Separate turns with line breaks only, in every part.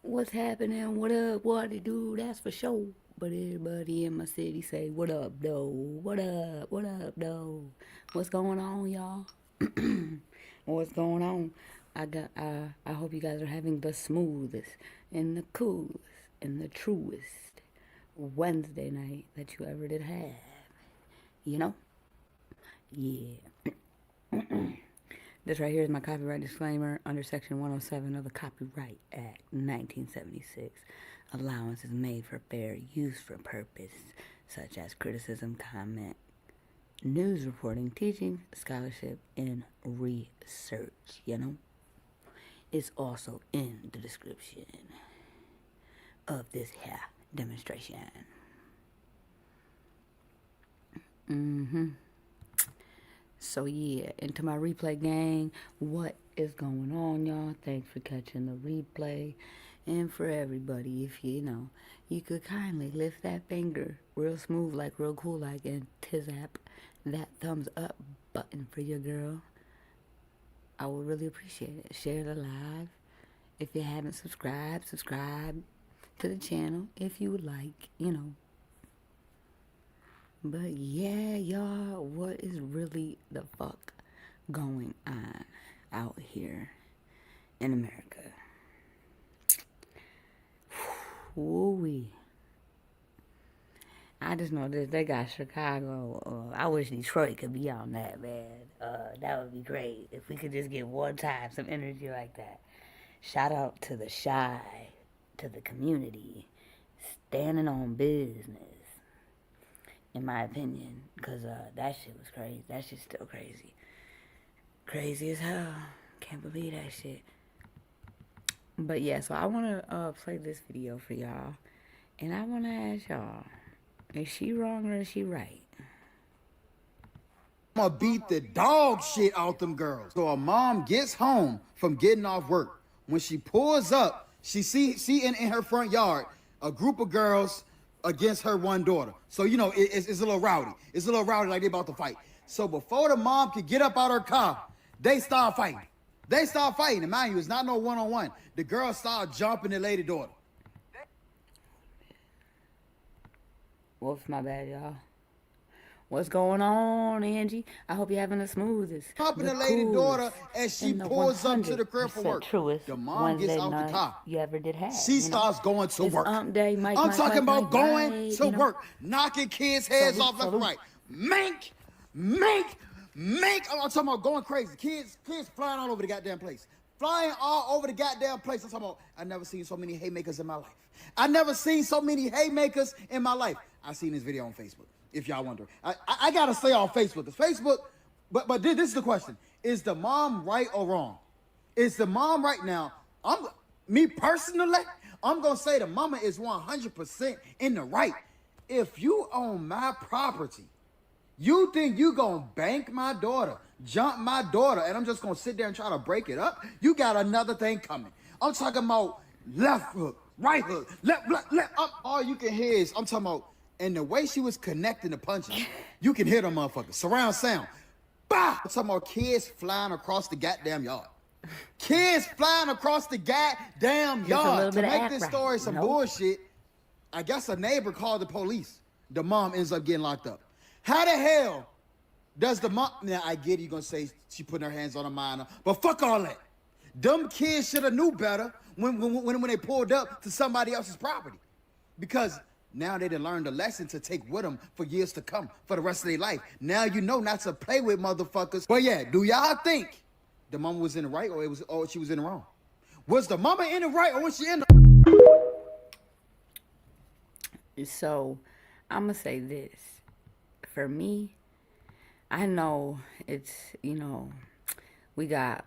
What's happening? What up? What it do? That's for sure. But everybody in my city say, what up, though? What up? What up, though? What's going on, y'all? What's going on? I hope you guys are having the smoothest and the coolest and the truest Wednesday night that you ever did have. You know? Yeah. This right here is my copyright disclaimer under Section 107 of the Copyright Act 1976. Allowance is made for fair use for purpose such as criticism, comment, news reporting, teaching, scholarship, and research, you know? It's also in the description of this here demonstration. So yeah, into my replay gang, what is going on, y'all? Thanks for catching the replay. And for everybody, if you know, you could kindly lift that finger real smooth, like real cool, like, and tizap that thumbs up button for your girl. I would really appreciate it. Share the live. If you haven't subscribed, subscribe to the channel if you would like, you know. But yeah, y'all, what is really the fuck going on out here in America? Woo-wee. I just know this. They got Chicago. I wish Detroit could be on that, man. That would be great if we could just get one time some energy like that. Shout out to the shy, to the community, standing on business. In my opinion, because that shit was crazy. That shit's still crazy. Crazy as hell. Can't believe that shit. But yeah, so I want to play this video for y'all. And I want to ask y'all, is she wrong or is she right?
I'm gonna beat the dog shit out them girls. So a mom gets home from getting off work. When she pulls up, she in her front yard a group of girls against her one daughter. So, you know, it's a little rowdy. It's a little rowdy like they about to fight. So before the mom could get up out her car, they start fighting. And mind you, it's not no one-on-one. The girl started jumping the lady daughter.
Whoops, my bad, y'all. What's going on, Angie? I hope you're having the smoothest.
Jumping the lady daughter as she pulls up to the crib for work.
Truest
the mom gets out the car.
You ever did have.
She starts going to work.
Day,
I'm talking about going to work, knocking kids' heads off left and right. Mink. I'm talking about going crazy. Kids flying all over the goddamn place. Flying all over the goddamn place. I'm talking about, I never seen so many haymakers in my life. I never seen so many haymakers in my life. I seen this video on Facebook, if y'all wonder. I gotta stay on Facebook. It's Facebook, but this is the question. Is the mom right or wrong? Is the mom right now? Me personally, I'm gonna say the mama is 100% in the right. If you own my property, you think you gonna bank my daughter, jump my daughter, and I'm just gonna sit there and try to break it up? You got another thing coming. I'm talking about left hook, right hook, left, up. All you can hear is, I'm talking about, and the way she was connecting the punches, you can hear them motherfuckers. Surround sound. Bah! I'm talking about kids flying across the goddamn yard. Kids flying across the goddamn yard. To make this story some bullshit, I guess a neighbor called the police. The mom ends up getting locked up. How the hell does the mom... Now, I get it, you're going to say she putting her hands on a minor, but fuck all that. Them kids should have knew better when they pulled up to somebody else's property. Because now they done learned a lesson to take with them for years to come, for the rest of their life. Now you know not to play with motherfuckers. But yeah, do y'all think the mama was in the right or she was in the wrong? Was the mama in the right or was she in the...
So, I'm going to say this. For me, I know it's, you know, we got,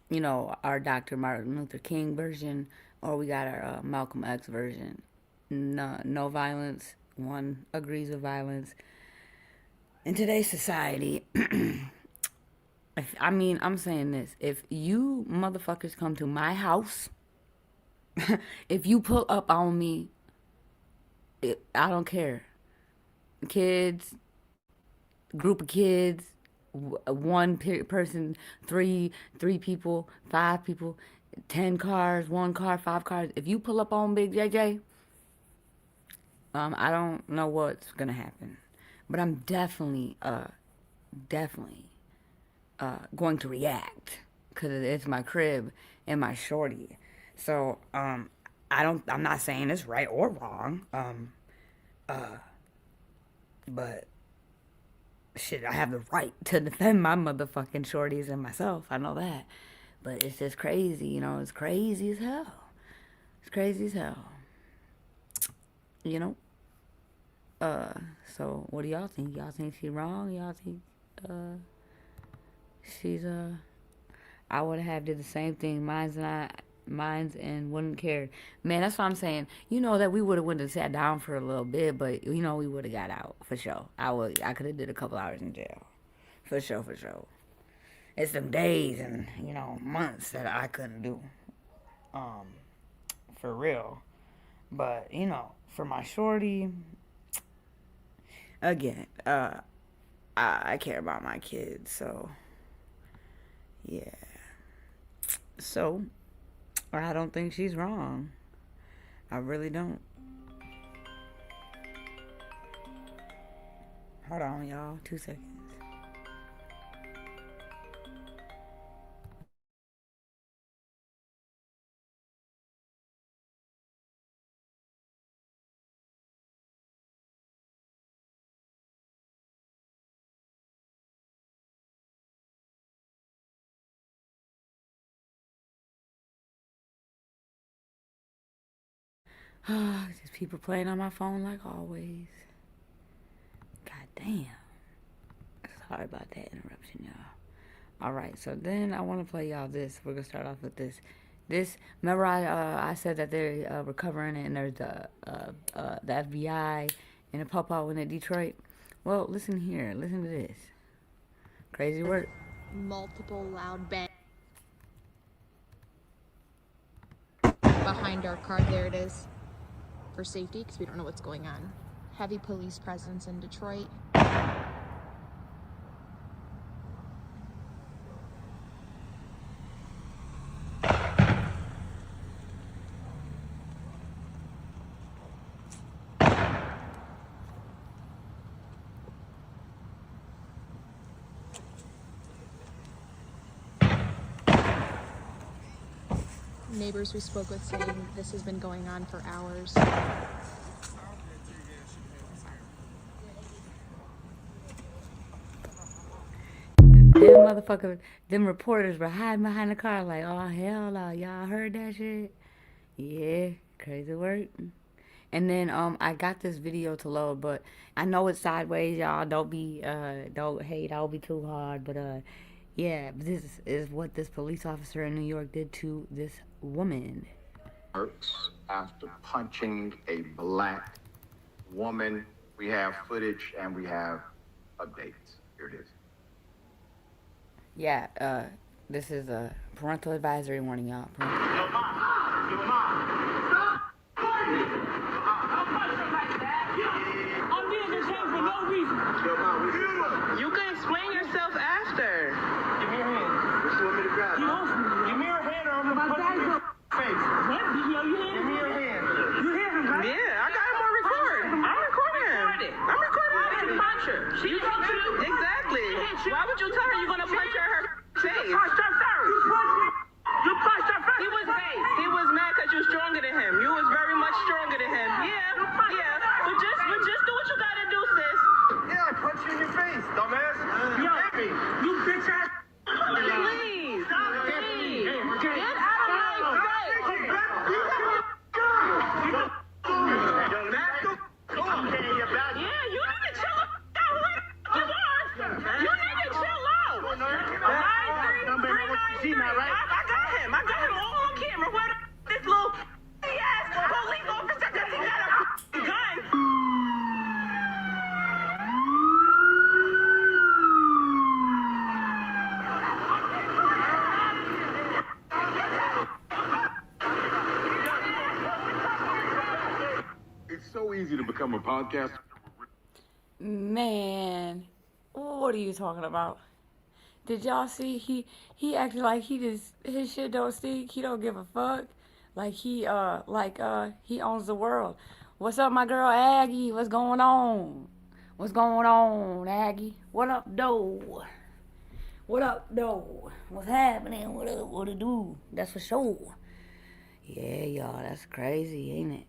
you know, our Dr. Martin Luther King version, or we got our Malcolm X version. No violence. One agrees with violence. In today's society, I'm saying this. If you motherfuckers come to my house, if you pull up on me, I don't care. Kids, group of kids, one person, three people, 5 people. 10 cars, 1 car, 5 cars. If you pull up on Big JJ, I don't know what's gonna happen, but I'm definitely going to react because it's my crib and my shorty. So I'm not saying it's right or wrong. But shit, I have the right to defend my motherfucking shorties and myself. I know that. But it's just crazy, you know. It's crazy as hell. It's crazy as hell. You know. So what do y'all think? Y'all think she's wrong? Y'all think she's I would have did the same thing. Mine's and wouldn't care. Man, that's what I'm saying. You know that we would have sat down for a little bit, but you know we would have got out for sure. I could have did a couple hours in jail. For sure, for sure. It's some days and, you know, months that I couldn't do. For real. But, you know, for my shorty, again, I care about my kids, so yeah. So I don't think she's wrong. I really don't. Hold on, y'all. 2 seconds. Just people playing on my phone like always. God damn. Sorry about that interruption, y'all. All right, so then I want to play y'all this. We're gonna start off with this. Remember I said that they're recovering and there's the FBI and the pop-out in Detroit. Well, listen here. Listen to this. Crazy work.
Multiple loud bangs behind our car. There it is. For safety, because we don't know what's going on. Heavy police presence in Detroit. Neighbors we spoke with saying this has been going on for hours.
Them reporters were hiding behind the car like, oh hell no, y'all heard that shit? Yeah, crazy work. And then I got this video to load, but I know it's sideways, y'all. Don't hate, I'll be too hard, but yeah, this is what this police officer in New York did to this woman.
After punching a black woman, we have footage and we have updates. Here it is.
Yeah, this is a parental advisory warning, y'all.
Your mom. Stop fighting! Don't punch him like that. I'm being ashamed for no reason. Your mom,
you can explain yourself after.
give me your hand.
What you want me to grab?
Give me your hand or I'm gonna punch you in your face. What? Give me your hand. You hear him, right?
Yeah, I got him on record. I'm recording. I'm recording.
Why did you punch her? She hit you.
Exactly. Why would you tell her you're gonna punch her in her face?
You punched her first. You punched her first.
He was mad because you're stronger than him. You was very much stronger than him. Yeah. But just do what you gotta do, sis.
Yeah, I punch you in your face, dumbass. You hit me.
You bitch ass.
Please.
Stop.
Please.
Get
Get out of my face. Yeah, you need to chill out. Who the f- you are? You need to chill out. 9-3-3-9-3. I got him all on camera. Where this little ass police officer because he got a gun.
It's so easy to become a podcaster.
Man, what are you talking about? Did y'all see he acted like his shit don't stink. He don't give a fuck. Like he owns the world. What's up, my girl Aggie? What's going on? What's going on, Aggie? What up, though? What up, though? What's happening? What up? What to do? That's for sure. Yeah, y'all, that's crazy, ain't it?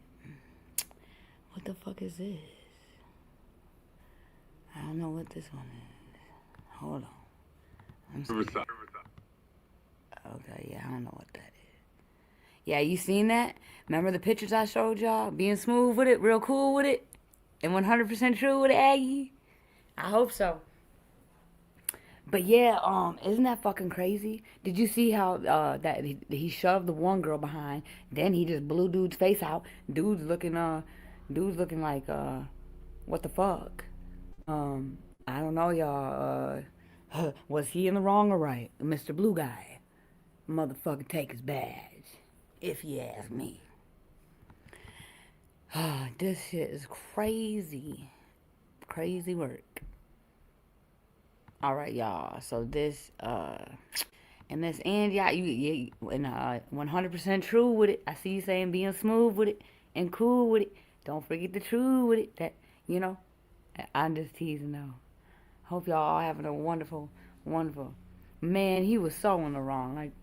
What the fuck is this? I don't know what this one is. Hold on. I'm scared. Okay, yeah, I don't know what that is. Yeah, you seen that? Remember the pictures I showed y'all? Being smooth with it, real cool with it, and 100% true with it, Aggie? I hope so. But yeah, isn't that fucking crazy? Did you see how that he shoved the one girl behind, then he just blew dude's face out. Dude's looking like what the fuck? I don't know, y'all. Was he in the wrong or right? Mr. Blue Guy. Motherfucker take his badge. If you ask me. This shit is crazy. Crazy work. Alright, y'all. So this, and this end, y'all, you 100% true with it. I see you saying being smooth with it and cool with it. Don't forget the true with it. That, you know, I'm just teasing though. Hope y'all all having a wonderful, wonderful. Man, he was so in the wrong. Like,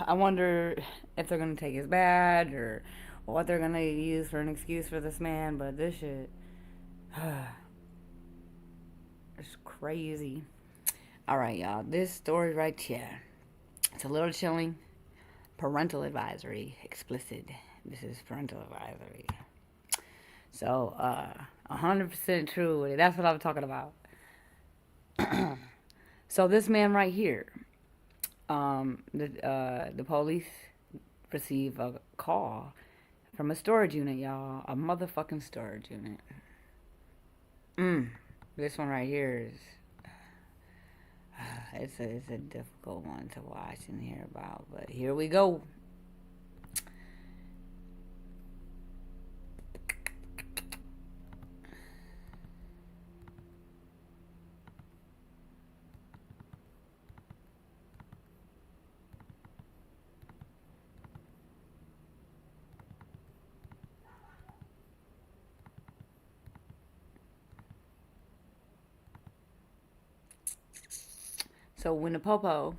I wonder if they're gonna take his badge or what they're gonna use for an excuse for this man. But this shit, it's crazy. All right, y'all. This story right here. It's a little chilling. Parental advisory, explicit. This is parental advisory. So, 100% true with it. That's what I'm talking about. So this man right here, the police receive a call from a storage unit, y'all. A motherfucking storage unit. This one right here is, it's a difficult one to watch and hear about, but here we go. So when the popo,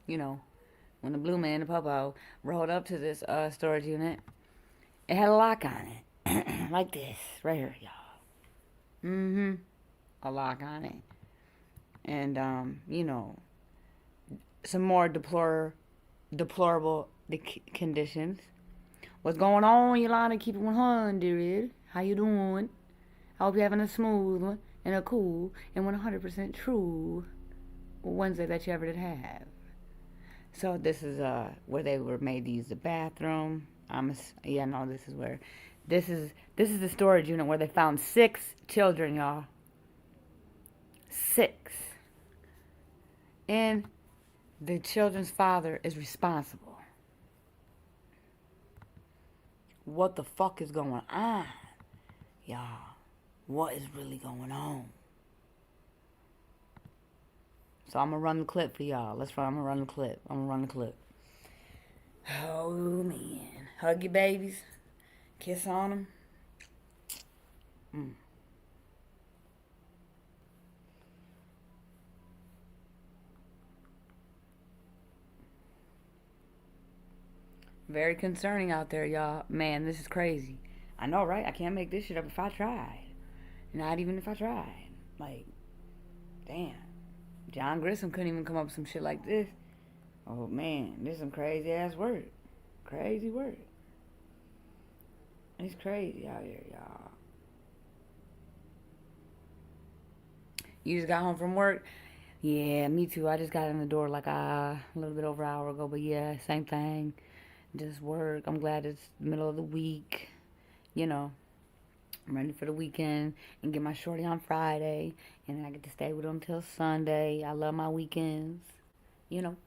when the blue man, the popo, rolled up to this storage unit, it had a lock on it. Like this, right here, y'all. A lock on it. And, some more deplorable conditions. What's going on, Yolanda? Keep it 100. How you doing? I hope you're having a smooth one and a cool and 100% true Wednesday that you ever did have. So this is where they were made to use the bathroom. This is where this is the storage unit where they found 6 children, y'all. 6. And the children's father is responsible. What the fuck is going on? Y'all, what is really going on? So I'm going to run the clip for y'all. I'm going to run the clip. Oh, man. Hug your babies. Kiss on them. Very concerning out there, y'all. Man, this is crazy. I know, right? I can't make this shit up if I tried. Not even if I tried. Like, damn. John Grissom couldn't even come up with some shit like this. Oh, man. This is some crazy-ass work. Crazy work. It's crazy out here, y'all. You just got home from work? Yeah, me too. I just got in the door like a little bit over an hour ago. But yeah, same thing. Just work. I'm glad it's the middle of the week. I'm ready for the weekend and get my shorty on Friday. And then I get to stay with him till Sunday. I love my weekends. I'm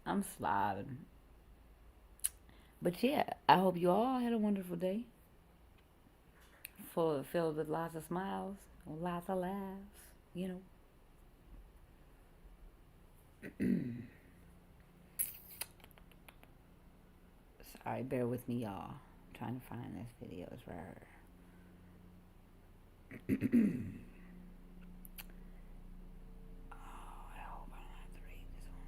slobbing. But yeah, I hope you all had a wonderful day. filled with lots of smiles, lots of laughs, you know. Sorry, bear with me, y'all. I'm trying to find this video. It's rare. Oh, I hope I don't have to read this one.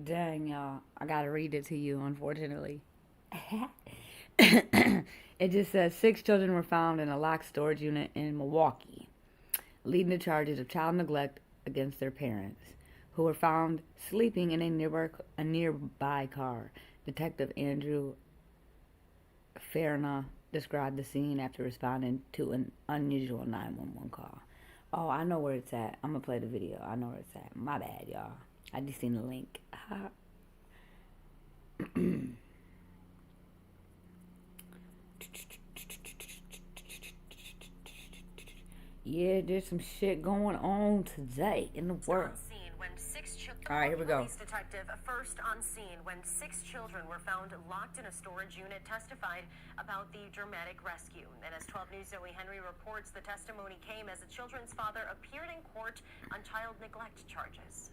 Dang, y'all. I gotta read it to you, unfortunately. It just says 6 children were found in a locked storage unit in Milwaukee, leading to charges of child neglect against their parents, who were found sleeping in a nearby car. Detective Andrew Farina described the scene after responding to an unusual 911 call. Oh, I know where it's at. I'm gonna play the video. I know where it's at. My bad, y'all. I just seen the link. Yeah, there's some shit going on today in the world. All right, here we go.
Police detective first on scene when 6 children were found locked in a storage unit testified about the dramatic rescue. And as 12 News' Zoe Henry reports, the testimony came as the children's father appeared in court on child neglect charges.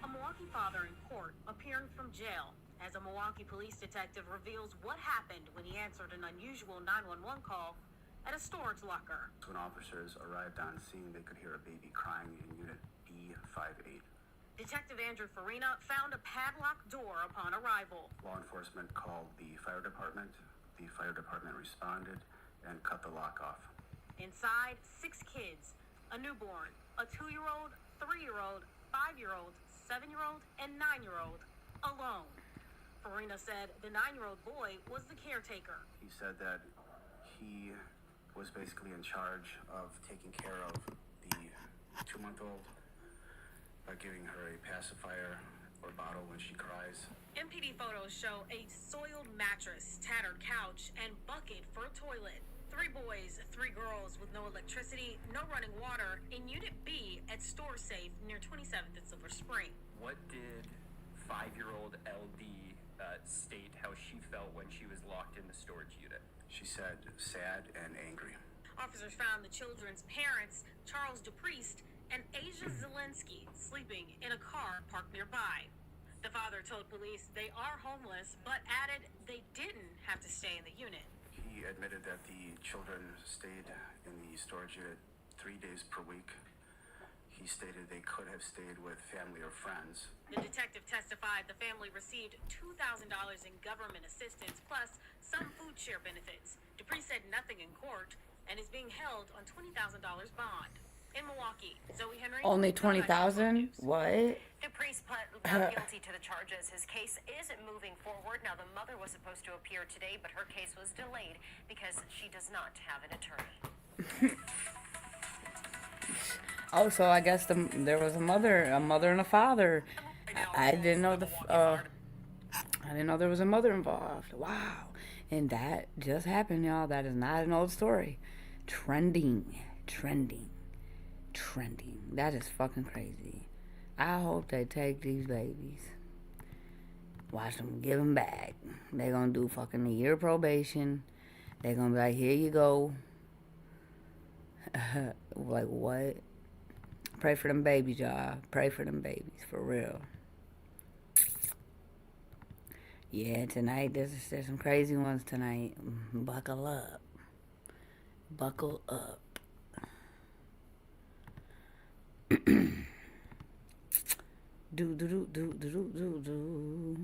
A Milwaukee father in court appearing from jail as a Milwaukee police detective reveals what happened when he answered an unusual 911 call at a storage locker.
When officers arrived on scene, they could hear a baby crying in unit B58.
Detective Andrew Farina found a padlocked door upon arrival.
Law enforcement called the fire department. The fire department responded and cut the lock off.
Inside, 6 kids, a newborn, a 2-year-old, 3-year-old, 5-year-old, 7-year-old, and 9-year-old, alone. Farina said the 9-year-old boy was the caretaker.
He said that he was basically in charge of taking care of the 2-month-old by giving her a pacifier or bottle when she cries.
MPD photos show a soiled mattress, tattered couch, and bucket for a toilet. 3 boys, 3 girls with no electricity, no running water in Unit B at Store Safe near 27th and Silver Spring.
What did 5-year-old LD state how she felt when she was locked in the storage unit?
She said sad and angry.
Officers found the children's parents, Charles DePriest and Asia Zelensky, sleeping in a car parked nearby. The father told police they are homeless, but added they didn't have to stay in the unit.
He admitted that the children stayed in the storage unit 3 days per week. He stated they could have stayed with family or friends.
The detective testified the family received $2,000 in government assistance plus some food share benefits. DePriest said nothing in court and is being held on $20,000 bond. In Milwaukee, Zoe Henry.
Only 20,000? What?
DePriest pled guilty to the charges. His case is moving forward. Now, the mother was supposed to appear today, but her case was delayed because she does not have an attorney.
Oh, so I guess there was a mother and a father. I didn't know I didn't know there was a mother involved. Wow. And that just happened, y'all. That is not an old story. Trending. That is fucking crazy. I hope they take these babies. Watch them give them back. They gonna do fucking a year probation. They gonna be like, here you go. Like, what? Pray for them babies, y'all. Pray for them babies, for real. Yeah, tonight, there's some crazy ones tonight. Buckle up. Buckle up. do.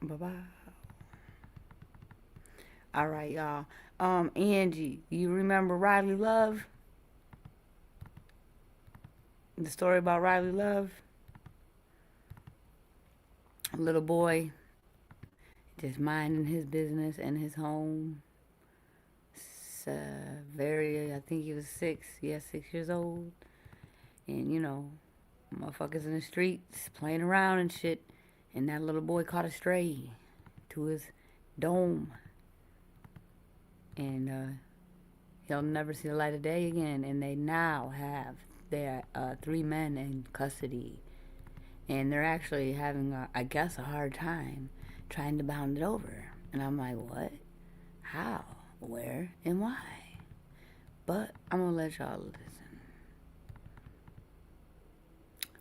Bye-bye. All right, y'all. Angie, you remember Riley Love? The story about Riley Love? A little boy just minding his business in his home. I think he was 6 years old. And, Motherfuckers in the streets playing around and shit. And that little boy caught a stray to his dome. And he'll never see the light of day again. And they now have their 3 men in custody. And they're actually having, I guess, a hard time trying to bound it over. And I'm like, what? How? Where? And why? But I'm going to let y'all listen.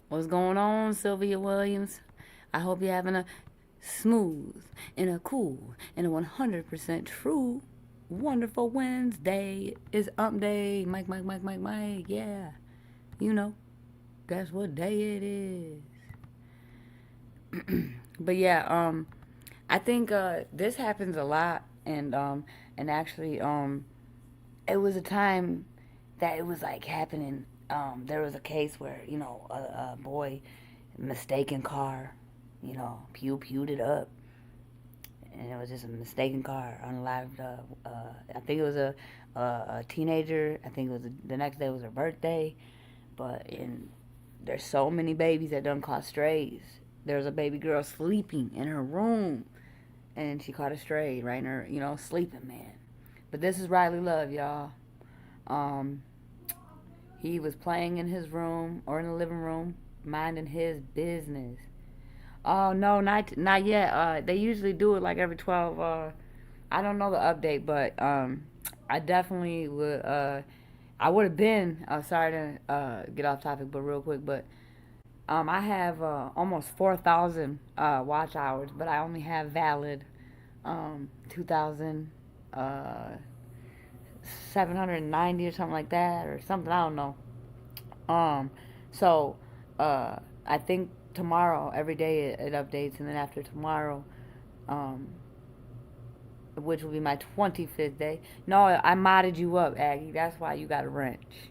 What's going on, Sylvia Williams? I hope you're having a smooth and a cool and a 100% true wonderful Wednesday. It's ump day. Mike, yeah. You know, guess what day it is. But yeah, I think this happens a lot, and actually, it was a time that it was like happening. There was a case where, you know, a boy mistaken car, you know, pewed it up, and it was just a mistaken car, unalived. I think it was a teenager. I think it was the next day was her birthday, but there's so many babies that done caught strays. There was a baby girl sleeping in her room, and she caught a stray right in her, you know, sleeping, man. But this is Riley Love, y'all. He was playing in his room or in the living room, minding his business. Oh no, not yet. They usually do it like every 12. I don't know the update, but I definitely would. I would have been. Sorry to get off topic, but real quick, but. I have almost 4,000 watch hours, but I only have valid 2,790 or something like that, or something, I don't know. So I think tomorrow, every day it updates, and then after tomorrow, which will be my 25th day. No, I modded you up, Aggie. That's why you got a wrench.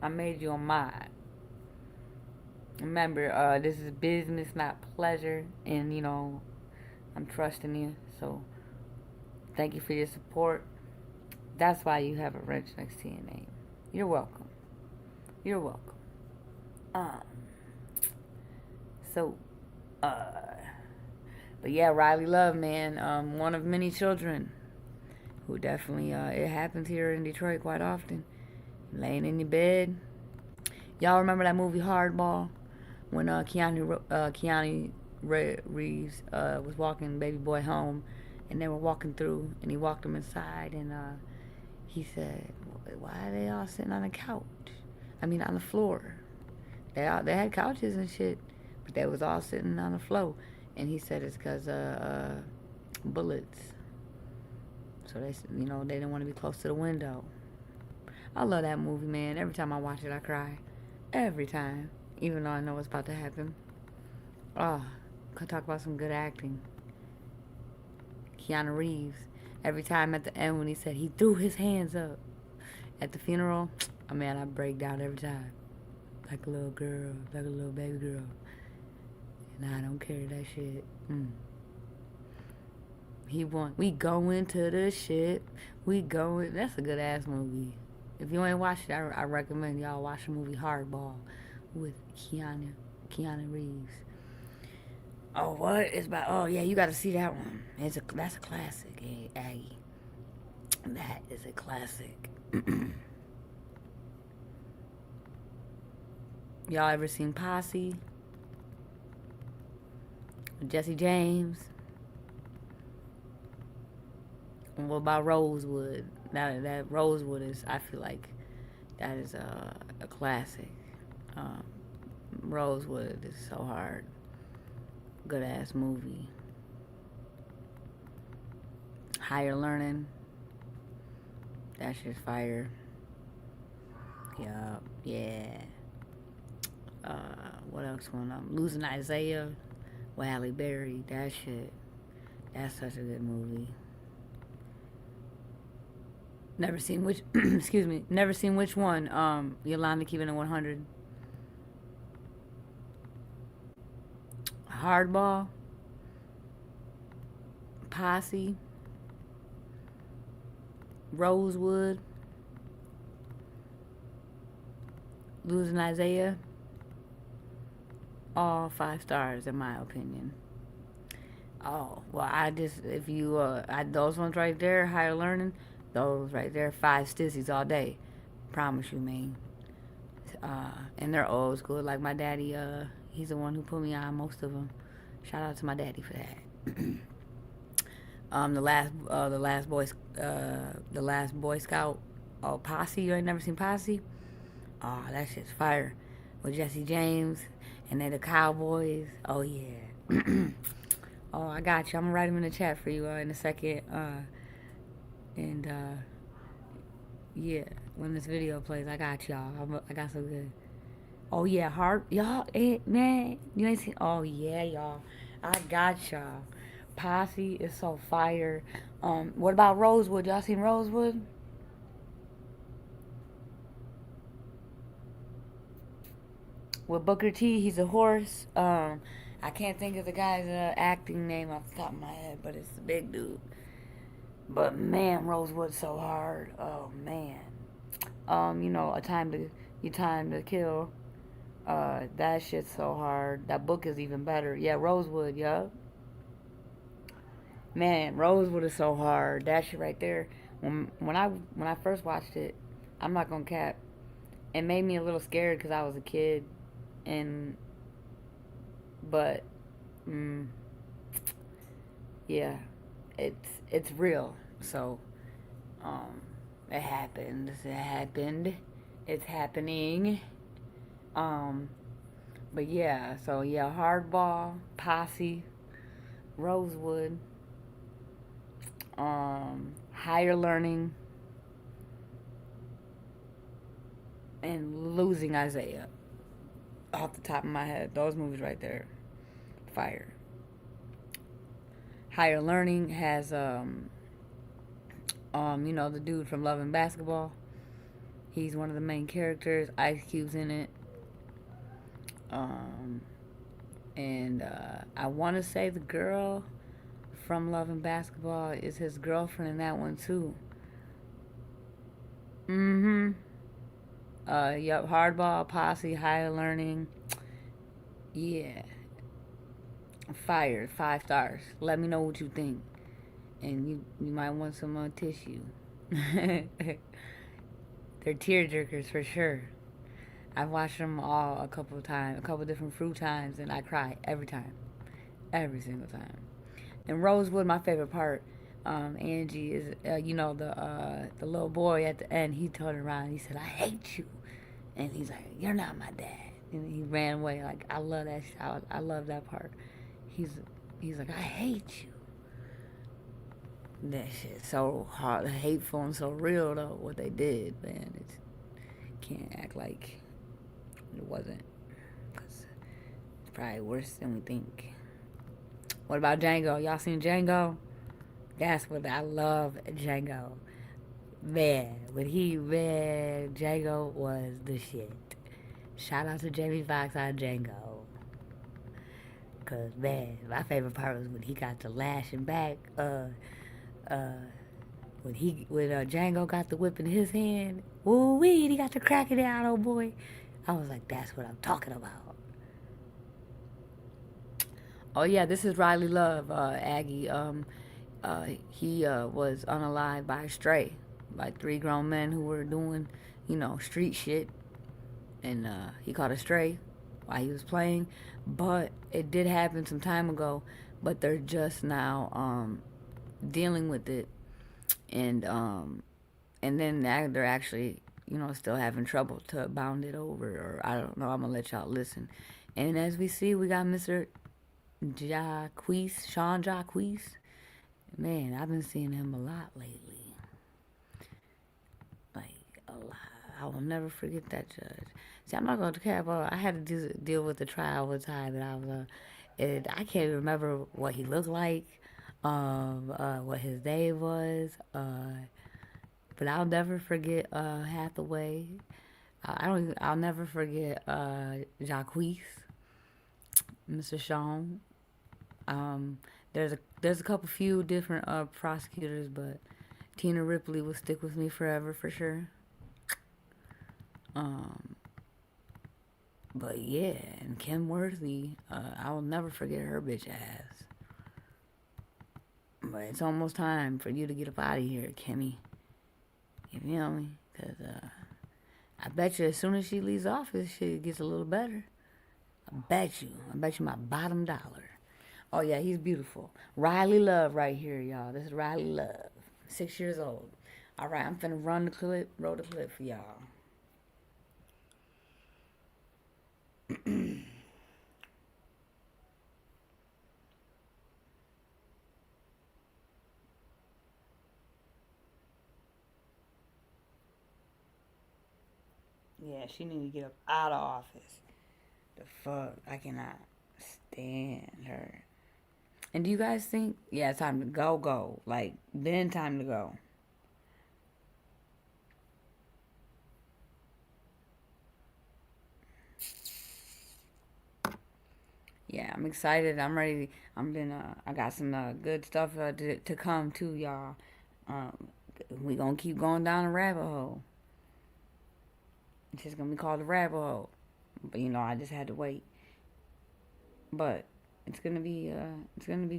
I made you a mod. Remember, this is business, not pleasure, and, you know, I'm trusting you, so thank you for your support. That's why you have a wrench next to your name. You're welcome. You're welcome. But yeah, Riley Love, man, one of many children who definitely, it happens here in Detroit quite often. Laying in your bed. Y'all remember that movie Hardball? When Keanu Reeves was walking baby boy home, and they were walking through, and he walked them inside, and he said, "Why are they all sitting on the couch? I mean, on the floor. They had couches and shit, but they was all sitting on the floor." And he said it's because bullets. So they didn't want to be close to the window. I love that movie, man. Every time I watch it, I cry. Every time. Even though I know what's about to happen. Could talk about some good acting. Keanu Reeves. Every time at the end when he said he threw his hands up at the funeral, man, I break down every time. Like a little girl, like a little baby girl. And I don't care that shit. We going to the ship. That's a good ass movie. If you ain't watched it, I recommend y'all watch the movie Hardball with Keanu Reeves. Oh, what? It's about, oh yeah, you gotta see that one. That's a classic, Aggie. That is a classic. Y'all ever seen Posse? With Jesse James? And what about Rosewood? That Rosewood is, I feel like, that is a classic. Rosewood is so hard. Good ass movie. Higher Learning. That shit's fire. Yup. Yeah. What else going on? Losing Isaiah with Halle Berry. That shit. That's such a good movie. Never seen which never seen which one. Yolanda keeping it 100. Hardball. Posse. Rosewood. Losing Isaiah. All 5 stars in my opinion. Oh, well, if you, those ones right there, higher learning, those right there, 5 stissies all day. Promise you, man. And they're old school. Like my daddy, he's the one who put me on most of them. Shout out to my daddy for that. The last Boy Scout, Posse. You ain't never seen Posse? Oh, that shit's fire. With Jesse James and then the Cowboys. Oh yeah. Oh, I got you. I'm gonna write them in the chat for you in a second. And yeah, when this video plays, I got y'all. I got so good. Oh yeah, y'all, man, you ain't seen. Oh yeah, y'all, I got y'all. Posse is so fire. What about Rosewood? Y'all seen Rosewood? With Booker T, he's a horse. I can't think of the guy's acting name off the top of my head, but it's a big dude. But man, Rosewood's so hard. Oh man. You know, Time to Kill. That shit's so hard. That book is even better. Yeah, Rosewood, yup. Man, Rosewood is so hard. That shit right there. When I first watched it, I'm not gonna cap. It made me a little scared because I was a kid, but yeah, it's real. So it happened. It's happening. But yeah, so yeah, Hardball, Posse, Rosewood, Higher Learning, and Losing Isaiah. Off the top of my head, those movies right there, fire. Higher Learning has you know, the dude from Love and Basketball. He's one of the main characters. Ice Cube's in it. And I want to say the girl from Love and Basketball is his girlfriend in that one too. Yup, Hardball, Posse, Higher Learning. Yeah. Fire, 5 stars. Let me know what you think. And you might want some tissue. They're tearjerkers for sure. I've watched them all a couple different fruit times, and I cry every time. Every single time. And Rosewood, my favorite part, Angie, is, you know, the little boy at the end, he turned around and he said, I hate you. And he's like, you're not my dad. And he ran away. Like, I love that shit. I love that part. He's like, I hate you. That shit's so hard, hateful, and so real, though, what they did, man. It's, can't act like it wasn't. 'Cause it's probably worse than we think. What about Django? Y'all seen Django? That's what I love, Django. Man, Django was the shit. Shout out to Jamie Foxx on Django. Cause man, my favorite part was when he got to lashing back. When Django got the whip in his hand, woo wee, he got to crack it out, oh boy. I was like, that's what I'm talking about. Oh yeah, this is Riley Love, Aggie. He was unalived by a stray, by 3 grown men who were doing, you know, street shit, and he caught a stray while he was playing. But it did happen some time ago, but they're just now dealing with it, and then they're actually, you know, still having trouble to bound it over, or I don't know. I'm gonna let y'all listen. And as we see, we got Mr. Sean Jacquees. Man, I've been seeing him a lot lately. Like, a lot. I will never forget that judge. See, I'm not going to cap. I had to deal with the trial one time, and I was, I can't even remember what he looked like, what his name was, but I'll never forget Hathaway. I'll never forget Jacquees, Mr. Sean. There's a few different prosecutors, but Tina Ripley will stick with me forever for sure. But yeah, and Kim Worthy, I will never forget her bitch ass. But it's almost time for you to get up out of here, Kimmy. You feel me? Because I bet you as soon as she leaves office, shit gets a little better. I bet you my bottom dollar. Oh yeah, he's beautiful. Riley Love right here, y'all. This is Riley Love, 6 years old. All right, I'm finna roll the clip for y'all. Yeah, she need to get up out of office. The fuck? I cannot stand her. And do you guys think, yeah, it's time to go. Like, then time to go. Yeah, I'm excited. I'm ready. I got some good stuff to come too, y'all. We gonna keep going down the rabbit hole. It's just gonna be called the rabbit hole. But I just had to wait. But it's gonna be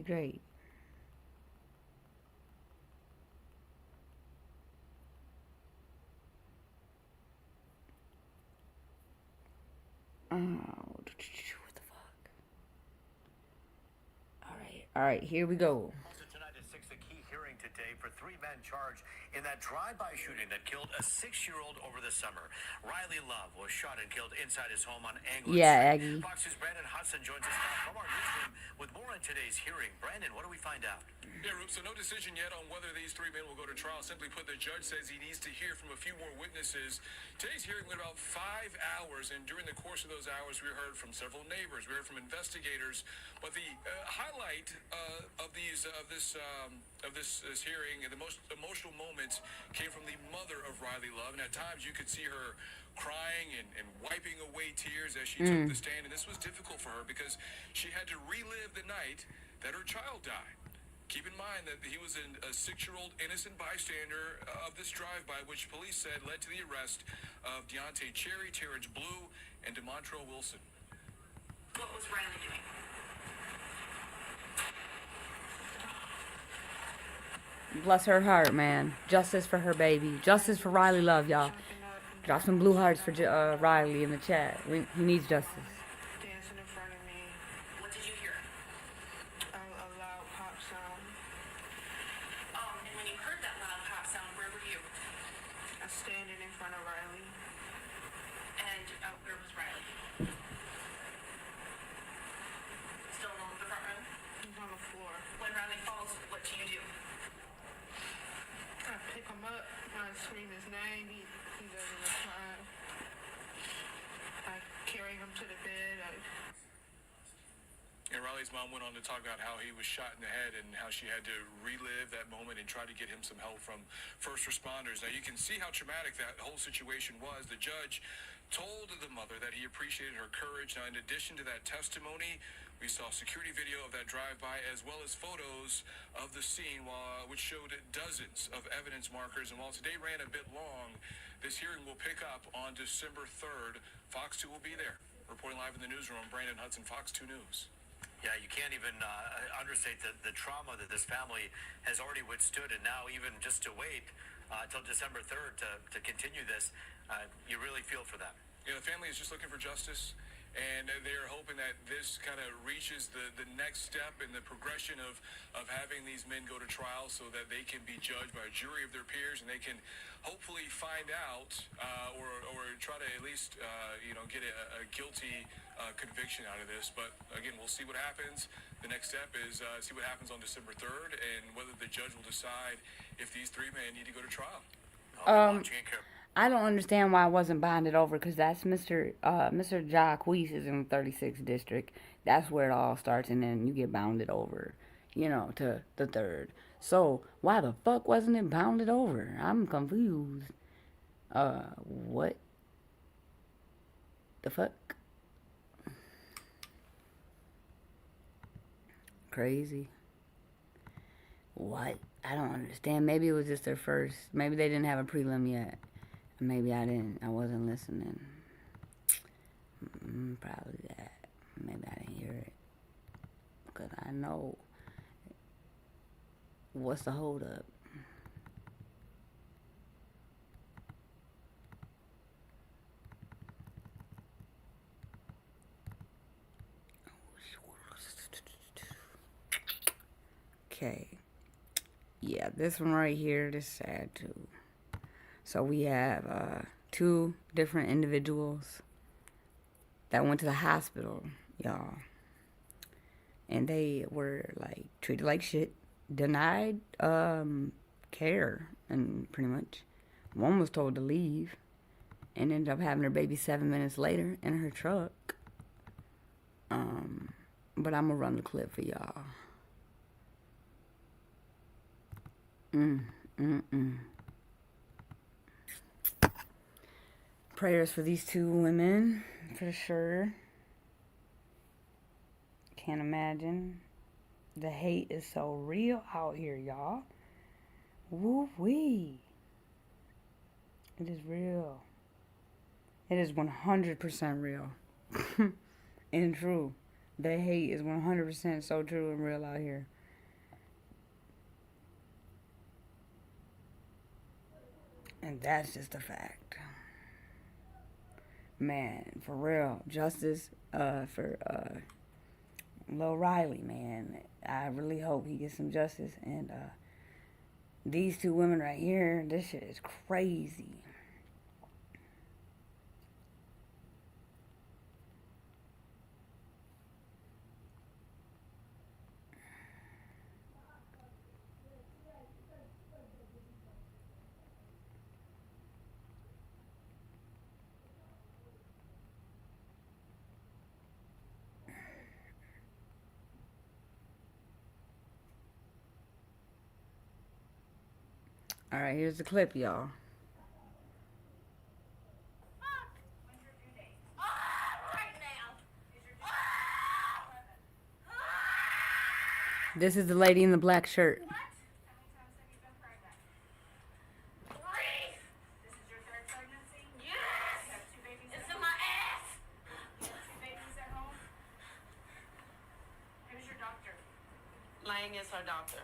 great. Oh, what the fuck? All right, here we go.
Also tonight at 6, a key hearing today for 3 men charged in that drive-by shooting that killed a 6-year-old over the summer. Riley Love was shot and killed inside his home on Anglewood
Aggie.
Street. Fox 2's Brandon Hudson joins us now from our newsroom with more on today's hearing. Brandon, what do we find out?
Yeah, Roop, so no decision yet on whether these 3 men will go to trial. Simply put, the judge says he needs to hear from a few more witnesses. Today's hearing went about 5 hours, and during the course of those hours, we heard from several neighbors, we heard from investigators. But the highlight of this hearing and the most emotional moments came from the mother of Riley Love, and at times you could see her crying and wiping away tears as she took the stand. And this was difficult for her because she had to relive the night that her child died. Keep in mind that he was a 6-year-old innocent bystander of this drive-by, which police said led to the arrest of Deontay Cherry, Terrence Blue, and DeMontrell Wilson.
What was Riley doing?
Bless her heart, man. Justice for her baby. Justice for Riley Love, y'all. Drop some blue hearts for Riley in the chat. He needs justice.
Dancing in front of me. What did you hear? A loud pop sound. And when you heard that loud pop sound, where were you? I was standing in front of Riley. And where was Riley? Still in the front room? He's on the floor. When Riley falls, what do you do? I pick him up. I scream his name. He doesn't respond. I carry him to the bed.
And Riley's mom went on to talk about how he was shot in the head and how she had to relive that moment and try to get him some help from first responders. Now, you can see how traumatic that whole situation was. The judge told the mother that he appreciated her courage. Now, in addition to that testimony, we saw security video of that drive-by as well as photos of the scene, which showed dozens of evidence markers. And while today ran a bit long, this hearing will pick up on December 3rd. Fox 2 will be there. Reporting live in the newsroom, Brandon Hudson, Fox 2 News.
Yeah, you can't even understate the trauma that this family has already withstood, and now even just to wait until December 3rd to continue this, you really feel for them.
Yeah, the family is just looking for justice, and they're hoping that this kind of reaches the next step in the progression of having these men go to trial so that they can be judged by a jury of their peers, and they can hopefully find out or try to at least get a guilty conviction out of this. But again, we'll see what happens. The next step is see what happens on December 3rd and whether the judge will decide if these 3 men need to go to trial.
I don't understand why I wasn't bonded over, because that's Mr. Jacquees is in the 36th district. That's where it all starts, and then you get bounded over, to the 3rd. So why the fuck wasn't it bounded over? I'm confused. What the fuck? Crazy. What? I don't understand. Maybe it was just their first. Maybe they didn't have a prelim yet. Maybe I wasn't listening. Probably that. Maybe I didn't hear it. Because I know what's the hold up. Okay. Yeah, this one right here, this is sad too. So we have 2 different individuals that went to the hospital, y'all. And they were like treated like shit, denied care, and pretty much one was told to leave and ended up having her baby 7 minutes later in her truck. But I'm gonna run the clip for y'all. Prayers for these 2 women, for sure. Can't imagine. The hate is so real out here, y'all. Woo-wee. It is real. It is 100% real. And true. The hate is 100% so true and real out here. And that's just a fact. Man, for real. Justice for Lil Riley, man. I really hope he gets some justice. And these 2 women right here, this shit is crazy. All right, here's the clip, y'all. This is the lady in the black shirt.
Lang is her doctor.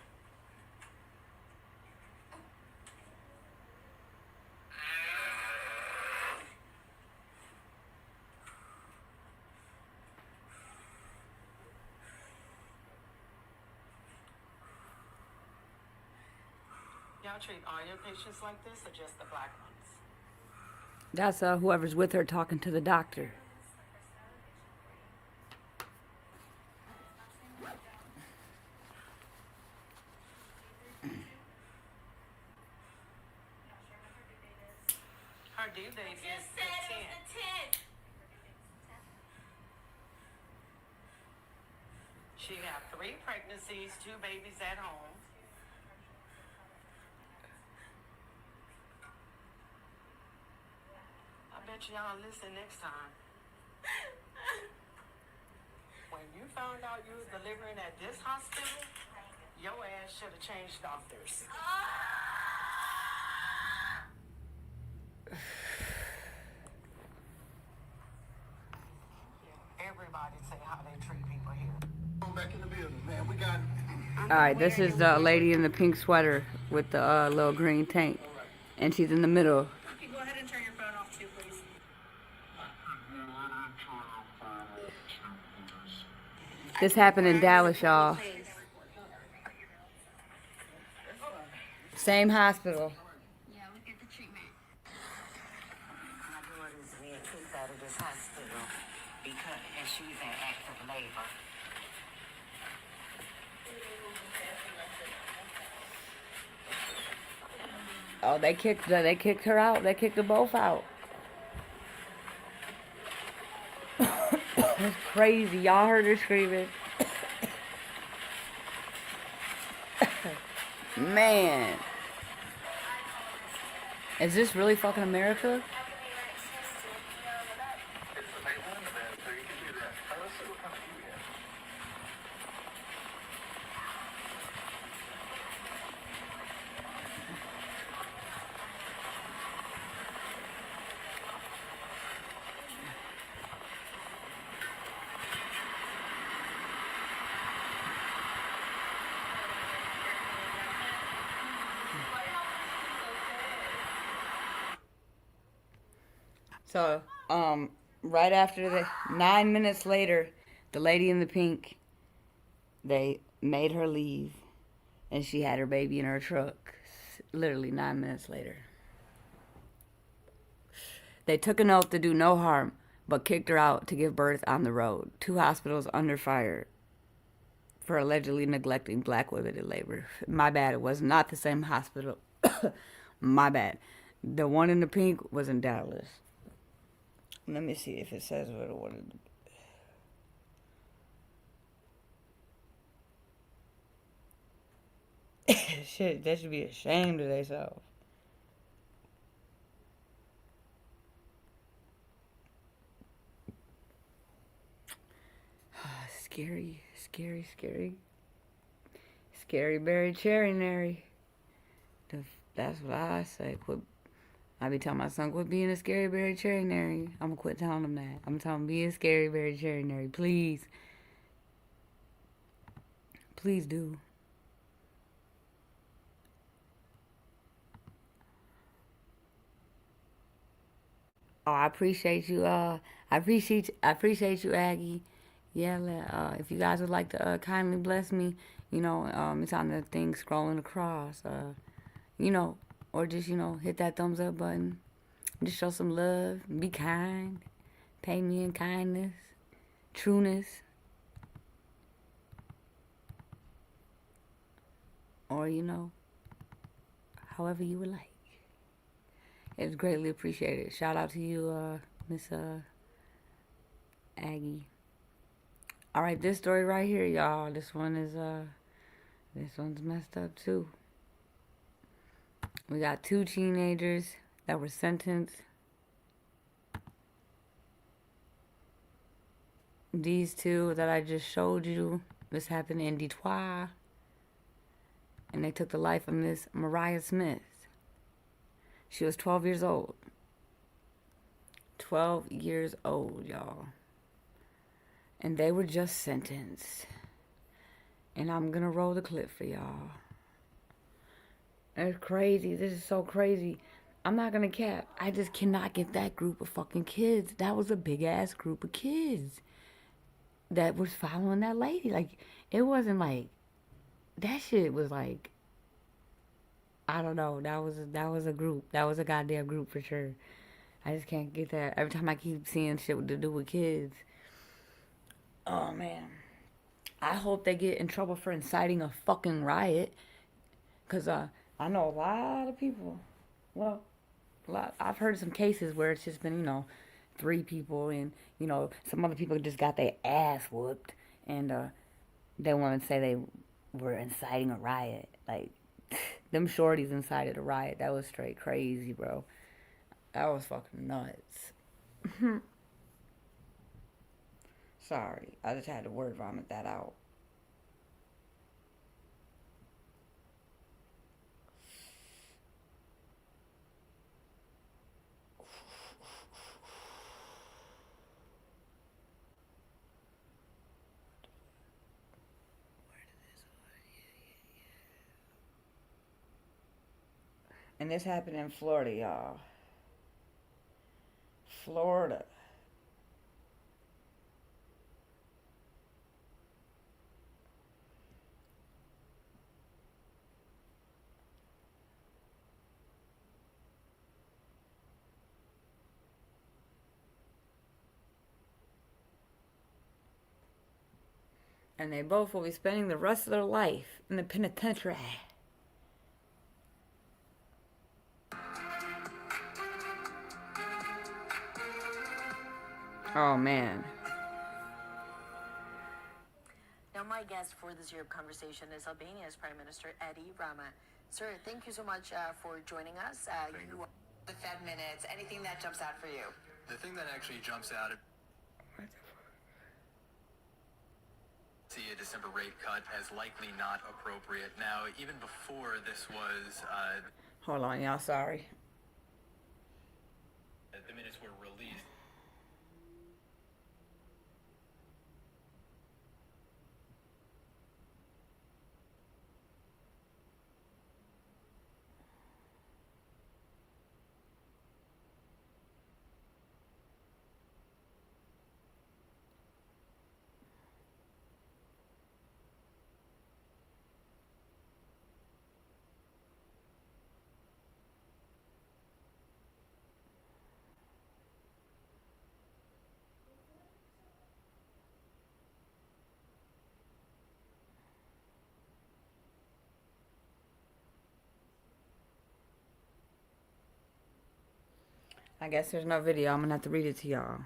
Y'all treat all your patients like this, or just the black ones?
That's whoever's with her talking to the doctor.
Her due date is the 10th. She had 3 pregnancies, 2 babies at home. I bet y'all listen next time. When you found out you was delivering at this hospital, your ass should have changed doctors. Everybody say how they treat people here.
Back in the building, man. We got.
Alright, this is the lady in the pink sweater with the little green tank. And she's in the middle.
Okay, go ahead and turn your phone off too, please.
This happened in Dallas, y'all. Same hospital.
Yeah, look at the treatment. My daughter's being kicked out of this hospital and she's in active labor.
Oh, they kicked her out. They kicked them both out. It's crazy. Y'all heard her screaming. Man. Is this really fucking America? So, right after 9 minutes later, the lady in the pink, they made her leave, and she had her baby in her truck. Literally 9 minutes later. They took an oath to do no harm, but kicked her out to give birth on the road. 2 hospitals under fire for allegedly neglecting black women in labor. My bad, it was not the same hospital. My bad. The one in the pink was in Dallas. Let me see if it says what it was. Shit, they should be ashamed of themselves. Scary, scary, scary. Scary berry cherry nary. That's what I say. Quit. I be telling my son, quit being a scary berry cherry nary. I'm gonna quit telling him that. I'm telling him, be a scary berry cherry nary. Please. Please do. Oh, I appreciate you. I appreciate you, Aggie. Yeah. If you guys would like to kindly bless me, it's on the thing scrolling across. Or just hit that thumbs up button. Just show some love. Be kind. Pay me in kindness, trueness, or however you would like. It's greatly appreciated. Shout out to you, Miss Aggie. All right, this story right here, y'all. This one's messed up too. We got 2 teenagers that were sentenced. These 2 that I just showed you, this happened in Detroit, and they took the life of Miss Mariah Smith. She was 12 years old. 12 years old, y'all. And they were just sentenced. And I'm gonna roll the clip for y'all. It's crazy. This is so crazy. I'm not gonna cap. I just cannot get that group of fucking kids. That was a big ass group of kids that was following that lady. Like, it wasn't like, that shit was like, I don't know. That was a group. That was a goddamn group for sure. I just can't get that. Every time I keep seeing shit to do with kids. Oh, man. I hope they get in trouble for inciting a fucking riot. Because I know a lot of people. Well, I've heard some cases where it's just been, 3 people. And, some other people just got their ass whooped. And they want to say they were inciting a riot. Like, them shorties incited a riot. That was straight crazy, bro. That was fucking nuts. Sorry. I just had to word vomit that out. And this happened in Florida, y'all. Florida. And they both will be spending the rest of their life in the penitentiary. Oh, man.
Now, my guest for this year of conversation is Albania's Prime Minister, Edi Rama. Sir, thank you so much for joining us. You the Fed minutes. Anything that jumps out for you?
The thing that actually jumps out, see a December rate cut as likely not appropriate. Now, even before this was...
Hold on, y'all. Sorry.
The minutes were released.
I guess there's no video. I'm going to have to read it to y'all.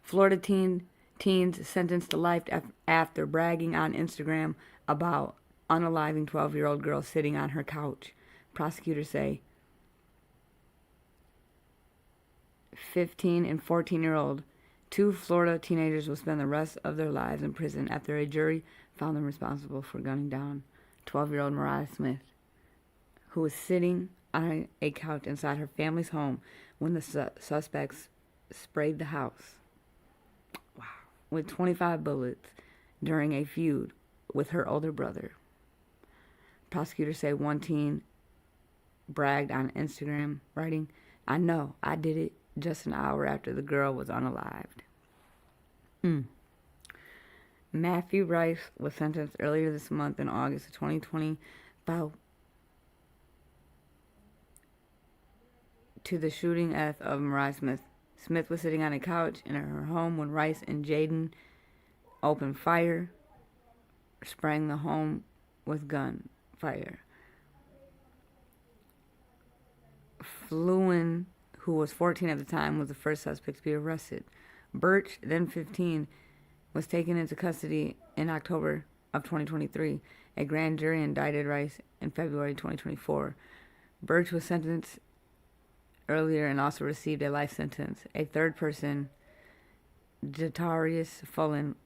Florida teens sentenced to life after bragging on Instagram about unaliving 12-year-old girl sitting on her couch. Prosecutors say 15 and 14-year-old, two Florida teenagers will spend the rest of their lives in prison after a jury found them responsible for gunning down 12-year-old Mariah Smith, who was sitting on a couch inside her family's home when the suspects sprayed the house with 25 bullets during a feud with her older brother. Prosecutors say one teen bragged on Instagram, writing, "I know, I did it," just an hour after the girl was unalived. Matthew Rice was sentenced earlier this month in August of 2020 to the shooting death of Mariah Smith. Smith was sitting on a couch in her home when Rice and Jaden opened fire, spraying the home with gunfire. Fluin, who was 14 at the time, was the first suspect to be arrested. Birch, then 15, was taken into custody in October of 2023. A grand jury indicted Rice in February 2024. Birch was sentenced earlier and also received a life sentence. A third person, Jatarius Fullen,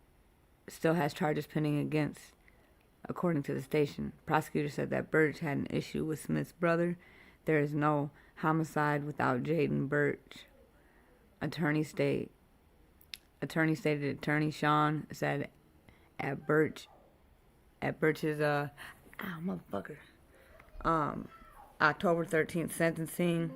still has charges pending against, according to the station. Prosecutors said that Birch had an issue with Smith's brother. There is no homicide without Jaden Birch. Attorney State Attorney Sean said at Birch's October 13th sentencing.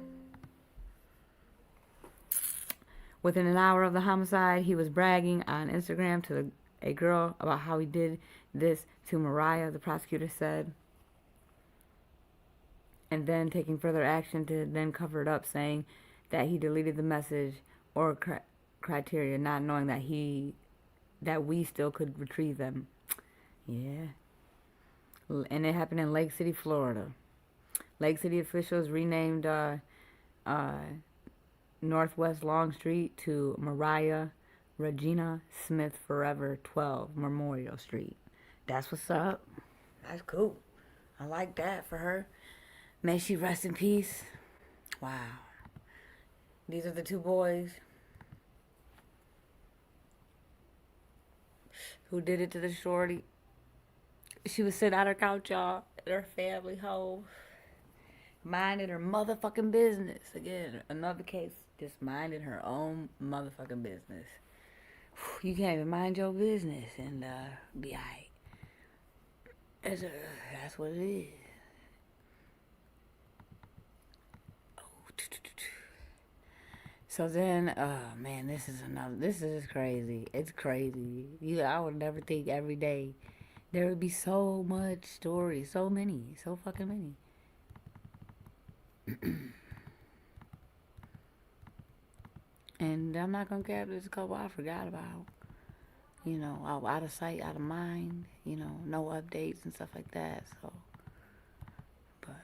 Within an hour of the homicide, he was bragging on Instagram to a girl about how he did this to Mariah, the prosecutor said, and then taking further action to then cover it up, saying that he deleted the message or criteria, not knowing that we still could retrieve them. Yeah. And it happened in Lake City, Florida. Lake City officials renamed Northwest Long Street to Mariah Regina Smith Forever 12 Memorial Street. That's what's up. That's cool. I like that for her. May she rest in peace. Wow. These are the two boys who did it to the shorty. She was sitting on her couch, y'all, at her family home, minding her motherfucking business. Again, another case, just minding her own motherfucking business. You can't even mind your business and be alright. That's what it is. So then, man, this is crazy. It's crazy. I would never think every day there would be so much stories, so fucking many. And I'm not gonna cap, there's a couple I forgot about. Out of sight, out of mind. No updates and stuff like that. So, but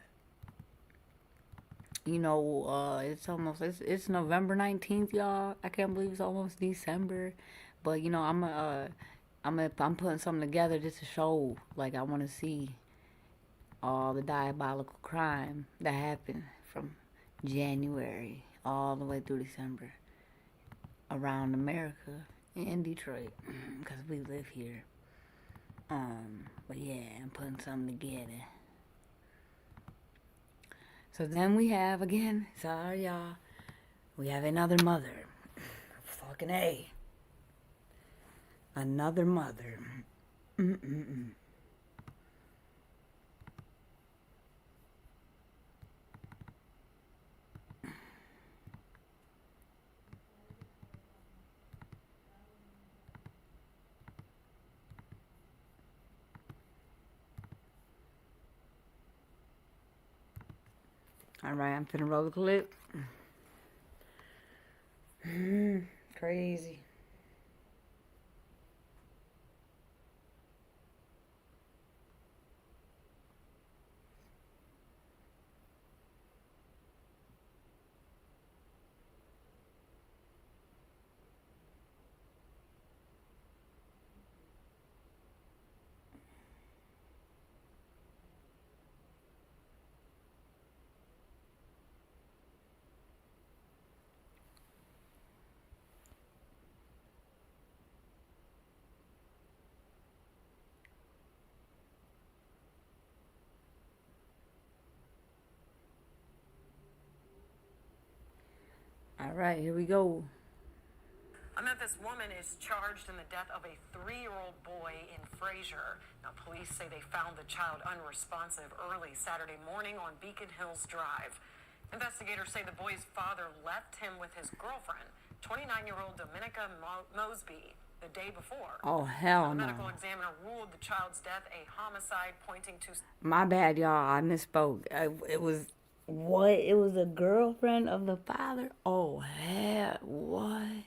it's November 19th, y'all. I can't believe it's almost December. But I'm putting something together just to show, I want to see all the diabolical crime that happened from January all the way through December around America and Detroit, because we live here. But yeah, I'm putting something together. So then we have, again, sorry y'all, we have another mother. Fucking A. Another mother. Alright, I'm finna roll the clip. Crazy. All right, here we go.
A Memphis woman is charged in the death of a 3-year-old boy in Frazier. Now, police say they found the child unresponsive early Saturday morning on Beacon Hills Drive. Investigators say the boy's father left him with his girlfriend, 29-year-old Dominica Mosby, the day before.
Oh, hell
The
no.
medical examiner ruled the child's death a homicide, pointing to...
My bad, y'all. I misspoke. It was what? It was a girlfriend of the father? Oh, hell. What?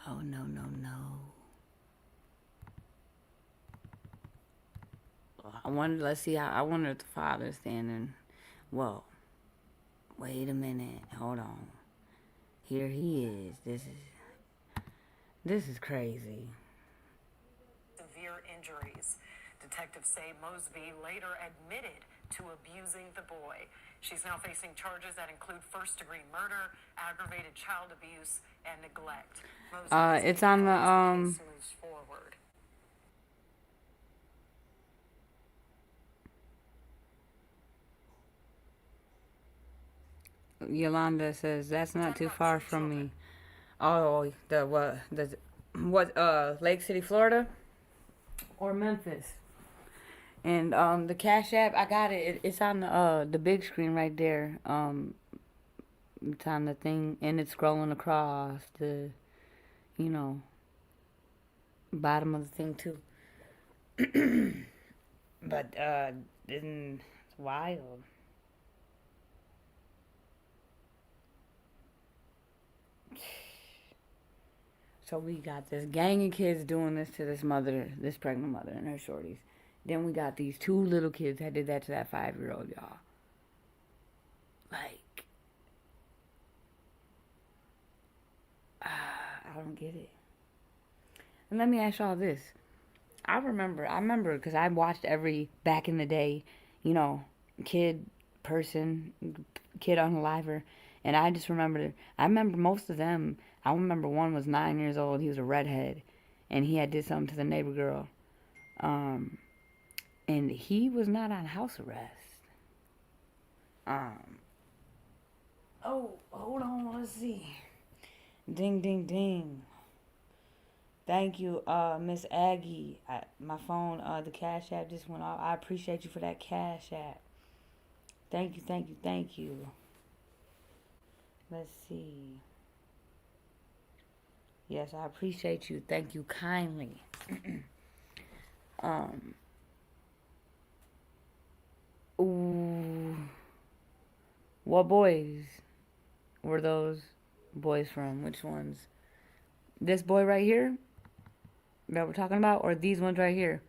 Oh, no, no, no. Let's see how, I wonder if the father's standing. Whoa. Wait a minute. Hold on. Here he is. This is crazy.
Severe injuries. Detectives say Mosby later admitted to abusing the boy. She's now facing charges that include first-degree murder, aggravated child abuse, and neglect.
It's on the
case moves forward.
Yolanda says that's not too far from me. Oh, Lake City, Florida, or Memphis. And the Cash App, I got it. It's on the big screen right there. It's on the thing, and it's scrolling across the, bottom of the thing too. But it's wild. So we got this gang of kids doing this to this pregnant mother and her shorties. Then we got these 2 little kids that did that to that 5-year-old, y'all. Like, I don't get it. And let me ask y'all this. I remember, because I watched every, back in the day, kid unaliver. And I just remember most of them. I remember one was 9 years old. He was a redhead. And he had did something to the neighbor girl. And he was not on house arrest. Oh, hold on. Let's see. Ding, ding, ding. Thank you, Miss Aggie. My phone, the Cash App just went off. I appreciate you for that Cash App. Thank you, thank you, thank you. Let's see. Yes, I appreciate you. Thank you kindly. Ooh. What boys were those boys from? Which ones? This boy right here that we're talking about, or these ones right here?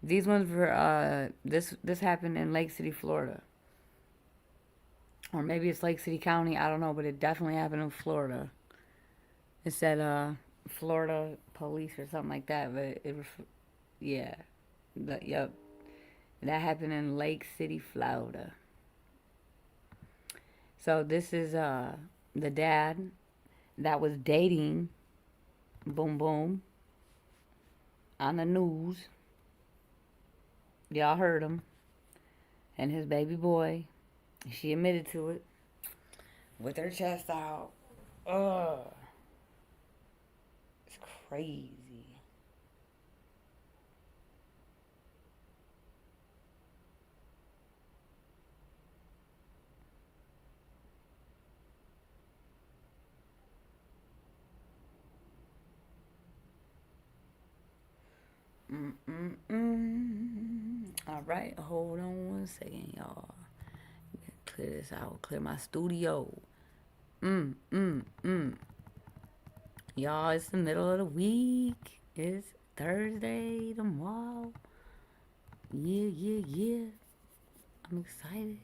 These ones were this happened in Lake City, Florida. Or maybe it's Lake City County, I don't know, but it definitely happened in Florida. It said Florida police or something like that, but it was, yeah. Yep. That happened in Lake City, Florida. So this is the dad that was dating Boom Boom on the news. Y'all heard him. And his baby boy. She admitted to it. With her chest out. Ugh. It's crazy. All right, hold on one second, y'all. Clear this out. Clear my studio. Y'all, it's the middle of the week. It's Thursday tomorrow. Yeah. I'm excited.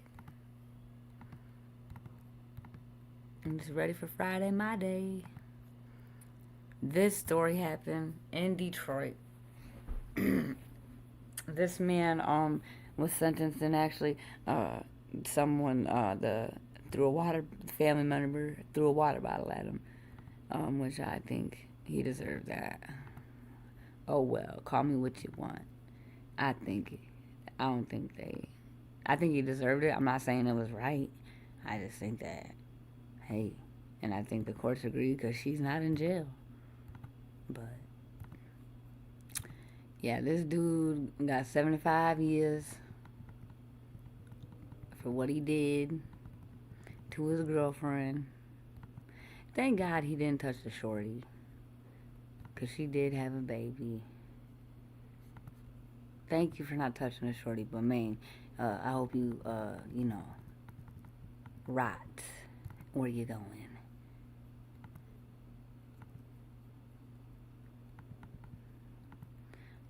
I'm just ready for Friday, my day. This story happened in Detroit. This man was sentenced, and actually someone threw a family member threw a water bottle at him, which I think he deserved that. Oh well, call me what you want. I think he deserved it. I'm not saying it was right. I just think that hey, and I think the courts agree because she's not in jail. But yeah, this dude got 75 years for what he did to his girlfriend. Thank God he didn't touch the shorty, because she did have a baby. Thank you for not touching the shorty, but man, I hope you, rot where you going.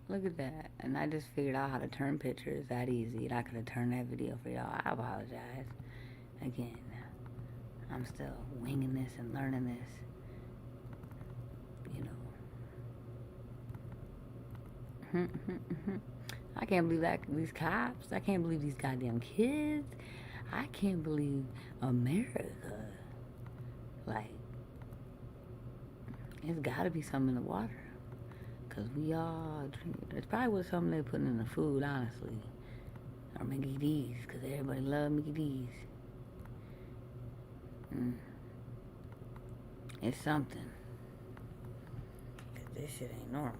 Look at that. And I just figured out how to turn pictures that easy. And I could have turned that video for y'all. I apologize. Again, I'm still winging this and learning this. I can't believe that these cops. I can't believe these goddamn kids. I can't believe America. Like, it's gotta be something in the water. Because we all drink. It's probably was something they putting in the food, honestly. Or Mickey D's, because everybody love Mickey D's. It's something. Because this shit ain't normal.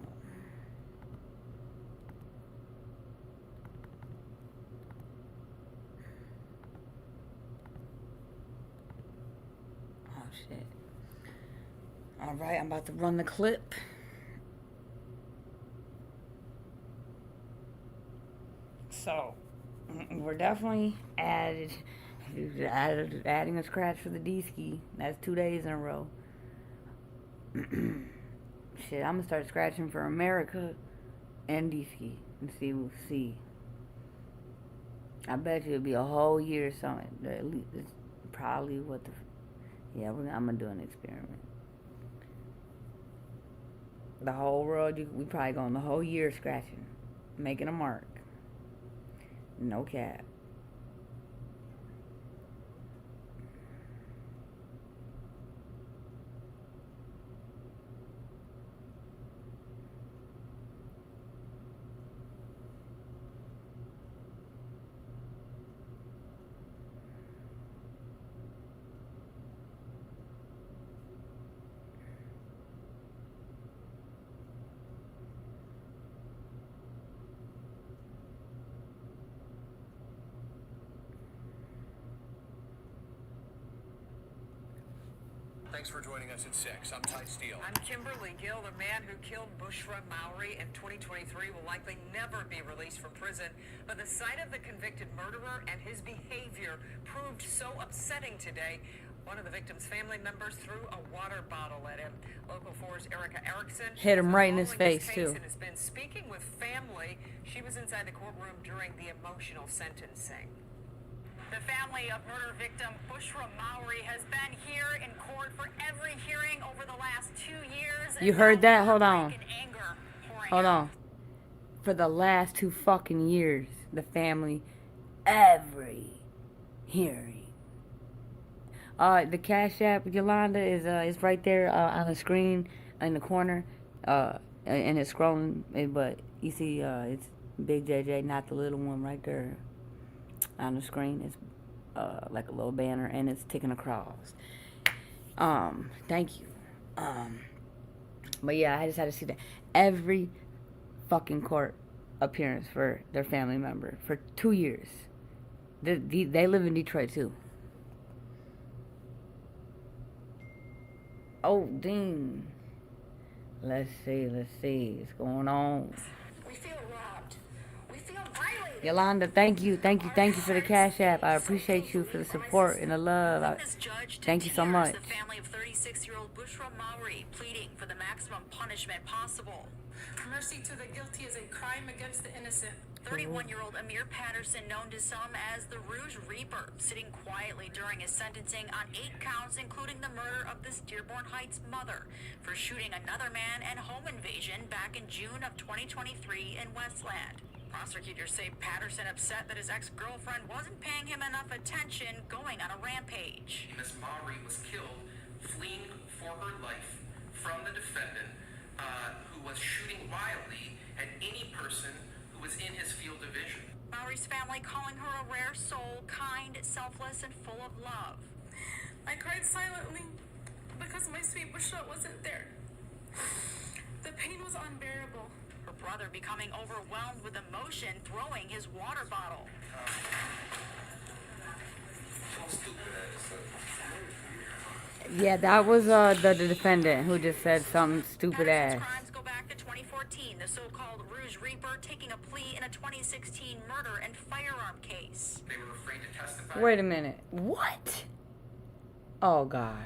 Oh, shit. Alright, I'm about to run the clip. So, we're definitely adding a scratch for the D-ski. That's 2 days in a row. Shit, I'm gonna start scratching for America and D-ski and see. I bet you it'll be a whole year or something. At least it's probably what the... Yeah, I'm gonna do an experiment. The whole world, we probably going the whole year scratching, making a mark. No cap.
Thanks for joining us at 6. I'm Ty Steele.
I'm Kimberly Gill. The man who killed Bushra Mowry in 2023 will likely never be released from prison. But the sight of the convicted murderer and his behavior proved so upsetting today. One of the victim's family members threw a water bottle at him. Local 4's Erica Erickson
hit him right in his face, too.
And has been speaking with family. She was inside the courtroom during the emotional sentencing.
The family of murder victim Bushra Mowry has been here in court for every hearing over the last 2 years.
You heard that? Hold on. Hold on. For the last 2 fucking years, the family, every hearing. The Cash App, Yolanda, is right there on the screen in the corner. And it's scrolling, but you see it's Big JJ, not the little one right there. On the screen, it's like a little banner, and it's ticking across. Thank you. But yeah, I just had to see that every fucking court appearance for their family member for 2 years. They live in Detroit too. Oh, dang. Let's see. What's going on?
We feel robbed. We feel violated.
Yolanda, thank you for the Cash App. I appreciate you for the support and the love. Thank you so much.
The family of 36-year-old Bushra Mowry pleading for the maximum punishment possible.
Mercy to the guilty is a crime against the innocent.
31-year-old Amir Patterson, known to some as the Rouge Reaper, sitting quietly during his sentencing on 8 counts, including the murder of this Dearborn Heights mother for shooting another man and home invasion back in June of 2023 in Westland. Prosecutors say Patterson upset that his ex-girlfriend wasn't paying him enough attention, going on a rampage.
Ms. Mowry was killed fleeing for her life from the defendant who was shooting wildly at any person who was in his field of vision.
Mowry's family calling her a rare soul, kind, selfless, and full of love.
I cried silently because my sweet Bushra wasn't there. The pain was unbearable.
Her brother becoming overwhelmed with emotion, throwing his water bottle.
Yeah, that was the defendant who just said something stupid ass.
Crimes go back to 2014. The so-called Rouge Reaper taking a plea in a 2016 murder and firearm case.
They were afraid to testify.
Wait a minute. What? Oh gosh.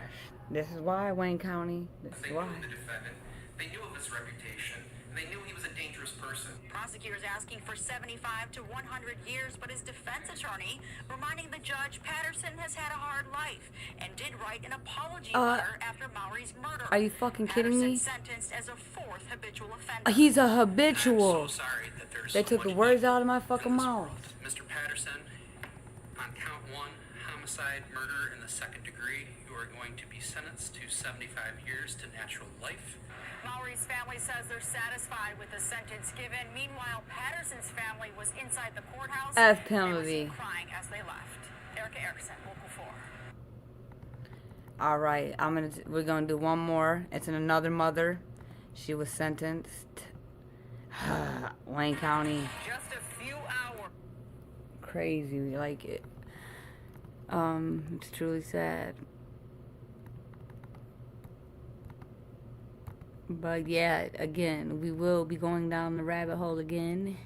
This is why Wayne County. This is why.
The defendant. They knew of his reputation, and they knew he was a dangerous person.
Prosecutors asking for 75 to 100 years, but his defense attorney reminding the judge Patterson has had a hard life and did write an apology letter after Maury's murder.
Are you fucking kidding me?
Sentenced as a fourth habitual offender.
He's a habitual.
I'm so sorry that there's
They
so
took the
much
words out of my fucking mouth.
Mr. Patterson, on count 1, homicide, murder in the second degree, you are going to be sentenced to 75 years to natural life.
Maury's family says they're satisfied with the sentence given. Meanwhile, Patterson's family was inside the courthouse.
As penalty.
They were crying as they left. Erica Erickson, Local 4.
All right, we're gonna do one more. It's in another mother. She was sentenced. Wayne County.
Just a few hours.
Crazy, like it. It's truly sad. But yeah, again, we will be going down the rabbit hole again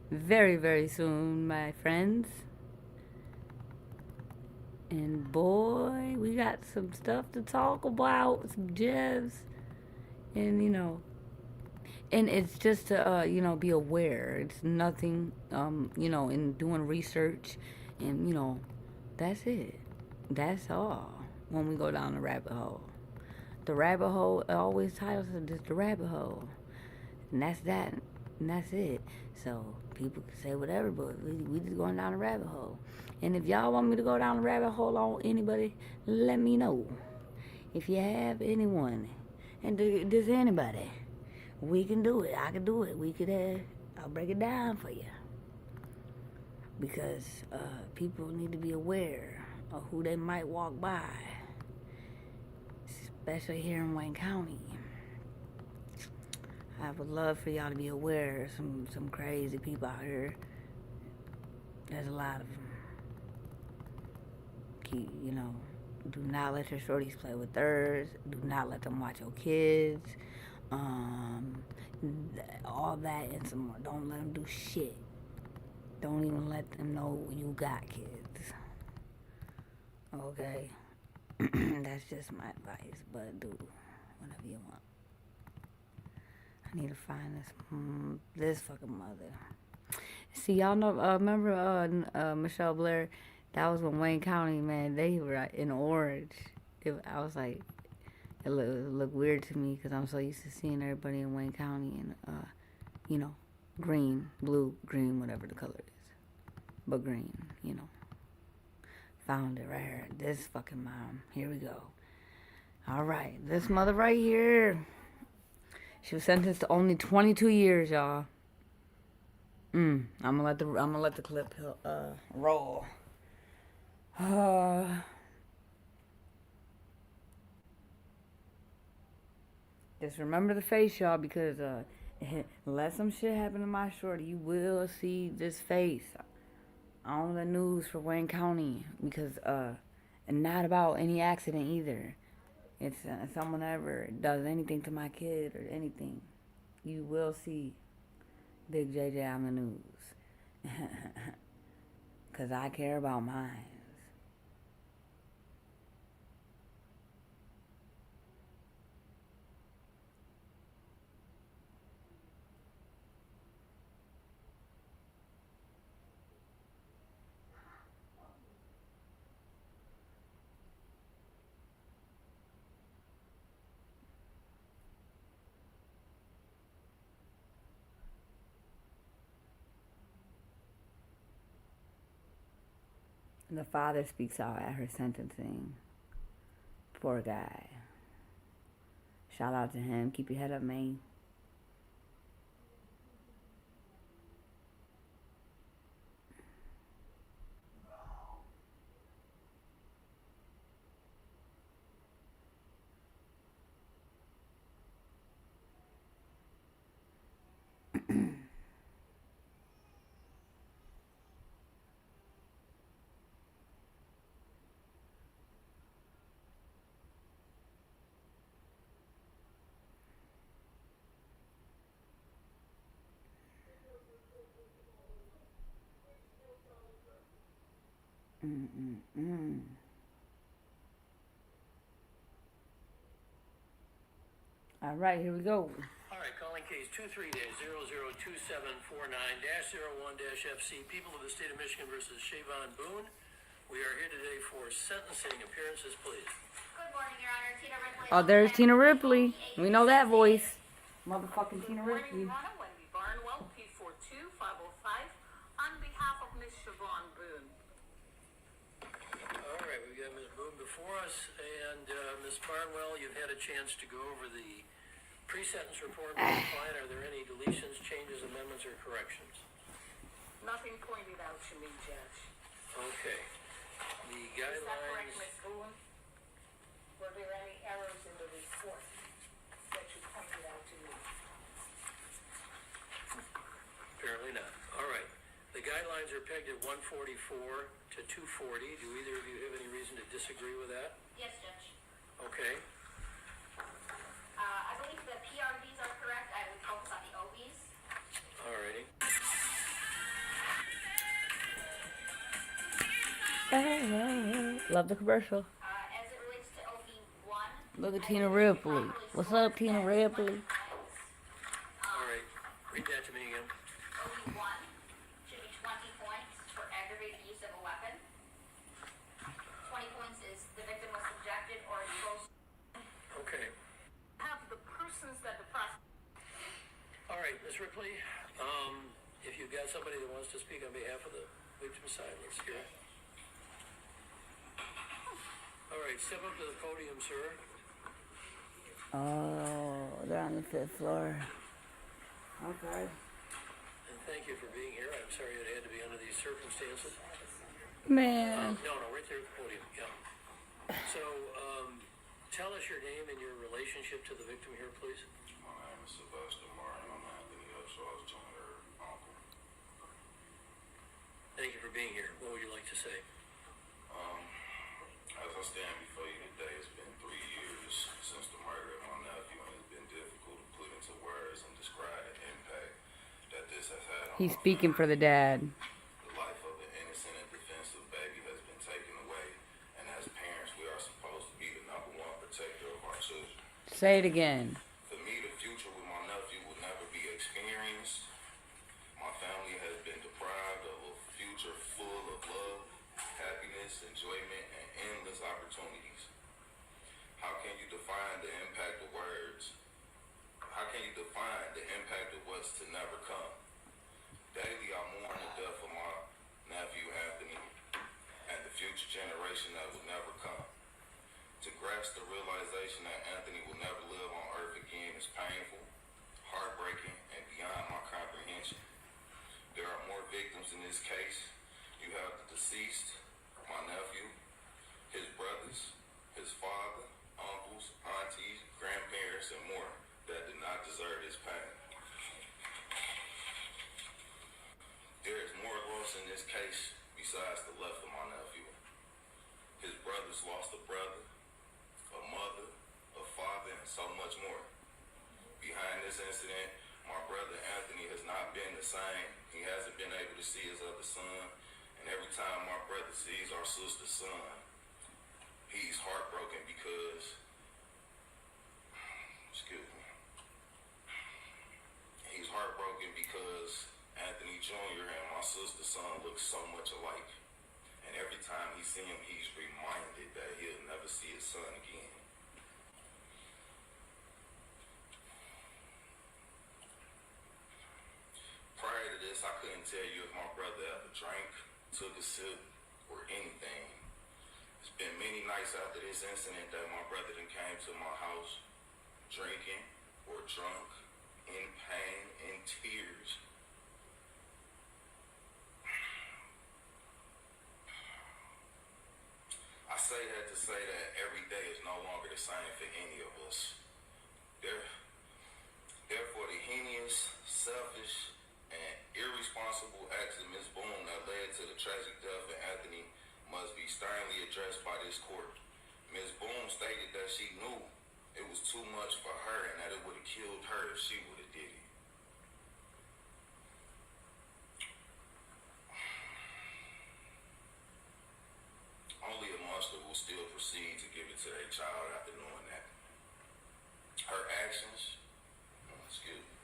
very, very soon, my friends. And boy, we got some stuff to talk about, some gems. And, and it's just to, be aware. It's nothing, in doing research. And, that's it. That's all when we go down the rabbit hole. The rabbit hole always titles it just the rabbit hole. And that's that. And that's it. So people can say whatever, but we just going down the rabbit hole. And if y'all want me to go down the rabbit hole on anybody, let me know. If you have anyone, and there's anybody, we can do it. I can do it. We could I'll break it down for you. Because people need to be aware of who they might walk by. Especially here in Wayne County. I would love for y'all to be aware of some crazy people out here. There's a lot of them. Do not let your shorties play with theirs. Do not let them watch your kids. All that and some more. Don't let them do shit. Don't even let them know you got kids. Okay? That's just my advice, but do whatever you want. I need to find this fucking mother. See, y'all know, remember Michelle Blair? That was when Wayne County, man, they were in orange. I was like, it looked weird to me because I'm so used to seeing everybody in Wayne County in, green, blue, green, whatever the color is. But green, Found it right here. This fucking mom. Here we go. All right. This mother right here. She was sentenced to only 22 years, y'all. I'm gonna let the clip roll. Just remember the face, y'all, because unless some shit happen to my shorty, you will see this face on the news for Wayne County, because and not about any accident either. It's someone ever does anything to my kid or anything, you will see Big JJ on the news. Because I care about mine. The father speaks out at her sentencing. Poor guy. Shout out to him. Keep your head up, man. All right, here we go.
All right, calling case 23-002749-01-FC, People of the State of Michigan versus Shavon Boone. We are here today for sentencing. Appearances, please.
Good morning, Your Honor. Tina Ripley.
Oh, there's Tina Ripley. We know that voice. Motherfucking Tina Ripley.
Wendy Barnwell, P42 505, on behalf of Miss Shavon Boone.
All right, we've got Ms. Boone before us, and Ms. Barnwell, you've had a chance to go over the pre-sentence report with the client. Are there any deletions, changes, amendments, or corrections?
Nothing pointed out to me, Judge.
Okay. The
Is that correct,
guidelines.
Ms. Boone? Were there any errors in the report that you pointed out to me?
Apparently not. All right. The guidelines are pegged at 144 to 240. Do either of you have any reason to disagree with that?
Yes, Judge.
Okay.
I believe the PRVs are correct. I would focus on the OBs.
All righty.
Love the commercial.
As it relates to OB1,
Look at Tina Ripley. What's up, Tina Ripley?
All right. Read that to me again.
OB1 should be 20 points for aggravated use of a weapon. 20 points is the victim was subjected or exposed.
Okay.
Have the persons that the prosecutor.
All right, Ms. Ripley, if you've got somebody that wants to speak on behalf of the victim side, let's hear it. All right, step up to the podium, sir.
Oh, they're on the 5th floor. Okay.
And thank you for being here. I'm sorry it had to be under these circumstances.
Man.
No, right there at the podium, yeah. So, tell us your name and your relationship to the victim here, please.
My name is Sylvester Martin. I'm Anthony Upshaw's junior uncle.
Thank you for being here. What would you like to say?
As I stand before you today, it's been 3 years since the murder of my nephew, and it's been difficult to put into words and describe the impact that this has had on
He's
my
speaking for the dad.
The life of an innocent and defensive baby has been taken away, and as parents, we are supposed to be the #1 protector of our children.
Say it again.
For me, the future with my nephew will never be experienced. My family has been deprived of a future full of love, happiness, enjoyment, and endless opportunities. How can you define the impact of words? How can you define the impact of what's to never come? Daily, I mourn the death of my nephew Anthony and the future generation that will never come. To grasp the realization that Anthony will never live on earth again is painful, heartbreaking, and beyond my comprehension. There are more victims in this case. You have the deceased, my nephew, his brothers, his father, uncles, aunties, grandparents, and more that did not deserve his pain. There is more loss in this case besides the death of my nephew. His brothers lost a brother, a mother, a father, and so much more. Behind this incident, my brother Anthony has not been the same. He hasn't been able to see his other son, and every time my brother sees our sister's son, he's heartbroken because, he's heartbroken because Anthony Jr. and my sister's son look so much alike. And every time he sees him, he's reminded that he'll never see his son again. Prior to this, I couldn't tell you if my brother ever drank, took a sip, or anything. It's been many nights after this incident that my brother then came to my house drinking or drunk, in pain, in tears. I say that to say that every day is no longer the same for any of us. There Therefore, the heinous, selfish, and irresponsible acts of Ms. Boone that led to the tragic death of Anthony must be sternly addressed by this court. Ms. Boone stated that she knew it was too much for her and that it would have killed her if she would have did it. Only a monster will still proceed to give it to their child after knowing that. Her actions, excuse me.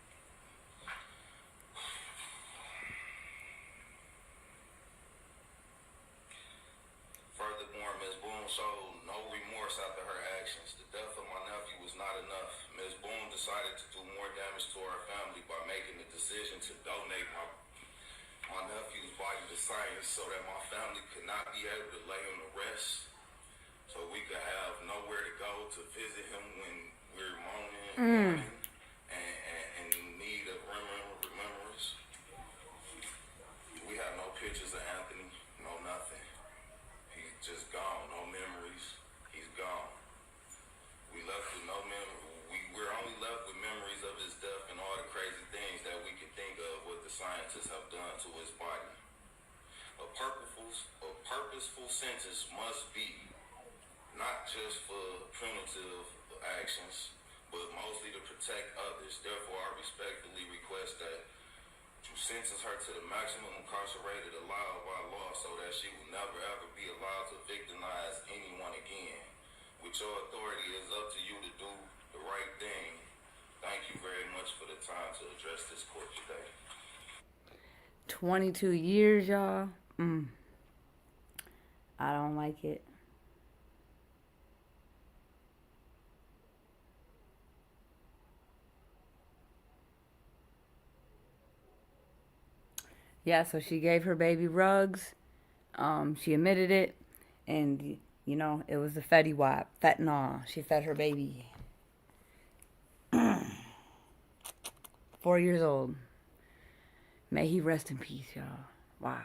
Furthermore, Ms. Boone showed no remorse after her actions. The death of my nephew was not enough. Ms. Boone decided to do more damage to our family by making the decision to donate my nephew's body to science so that my family could not be able to lay him to rest, so we could have nowhere to go to visit him when we're mourning and in need of remembrance. We have no pictures of Anthony, no nothing. He's just gone, no memories. He's gone. We left with no memory. We're only left with memories of his death and all the crazy things that we can think of what the scientists have done to his body. A purposeful sentence must be not just for punitive actions, but mostly to protect others. Therefore, I respectfully request that you sentence her to the maximum incarcerated allowed by law so that she will never ever be allowed to victimize anyone again. With your authority, it's up to you to do the right thing. Thank you very much for the time to address this court today.
22 years, y'all. I don't like it. Yeah, so she gave her baby rugs. She admitted it. And, you know, it was the fentanyl. She fed her baby. 4 years old. May he rest in peace, y'all. Wow.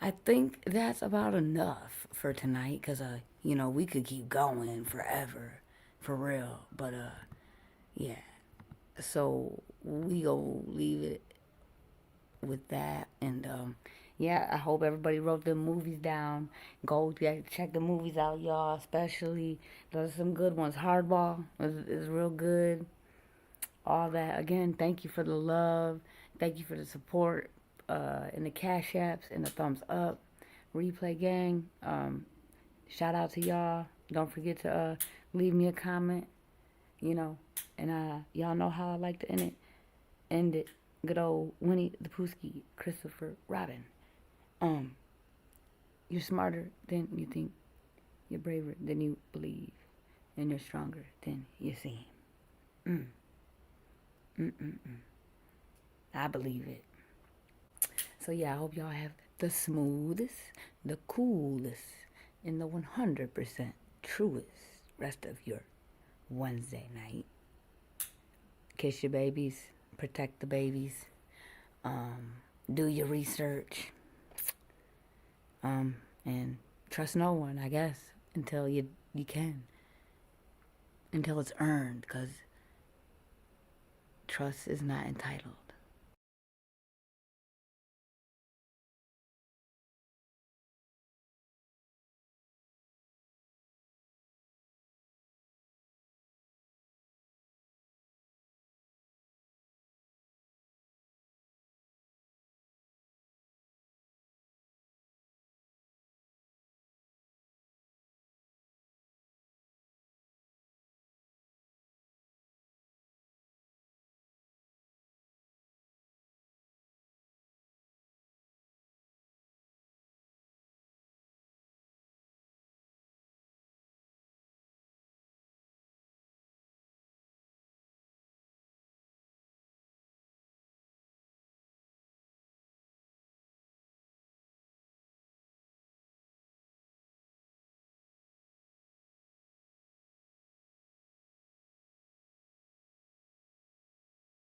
I think that's about enough for tonight. Because, you know, we could keep going forever. For real. But, yeah. So, we go leave it with that. And, yeah, I hope everybody wrote their movies down. Go check the movies out, y'all. Especially, those are some good ones. Hardball is real good. All that. Again, thank you for the love. Thank you for the support. And the cash apps and the thumbs up. Replay gang. Shout out to y'all. Don't forget to leave me a comment. You know. And y'all know how I like to end it. Good old Winnie the Poohski, Christopher Robin. You're smarter than you think. You're braver than you believe. And you're stronger than you seem. I believe it. So yeah, I hope y'all have the smoothest, the coolest, and the 100% truest rest of your Wednesday night. Kiss your babies. Protect the babies. Do your research. And trust no one, I guess, until you can. Until it's earned, because trust is not entitled.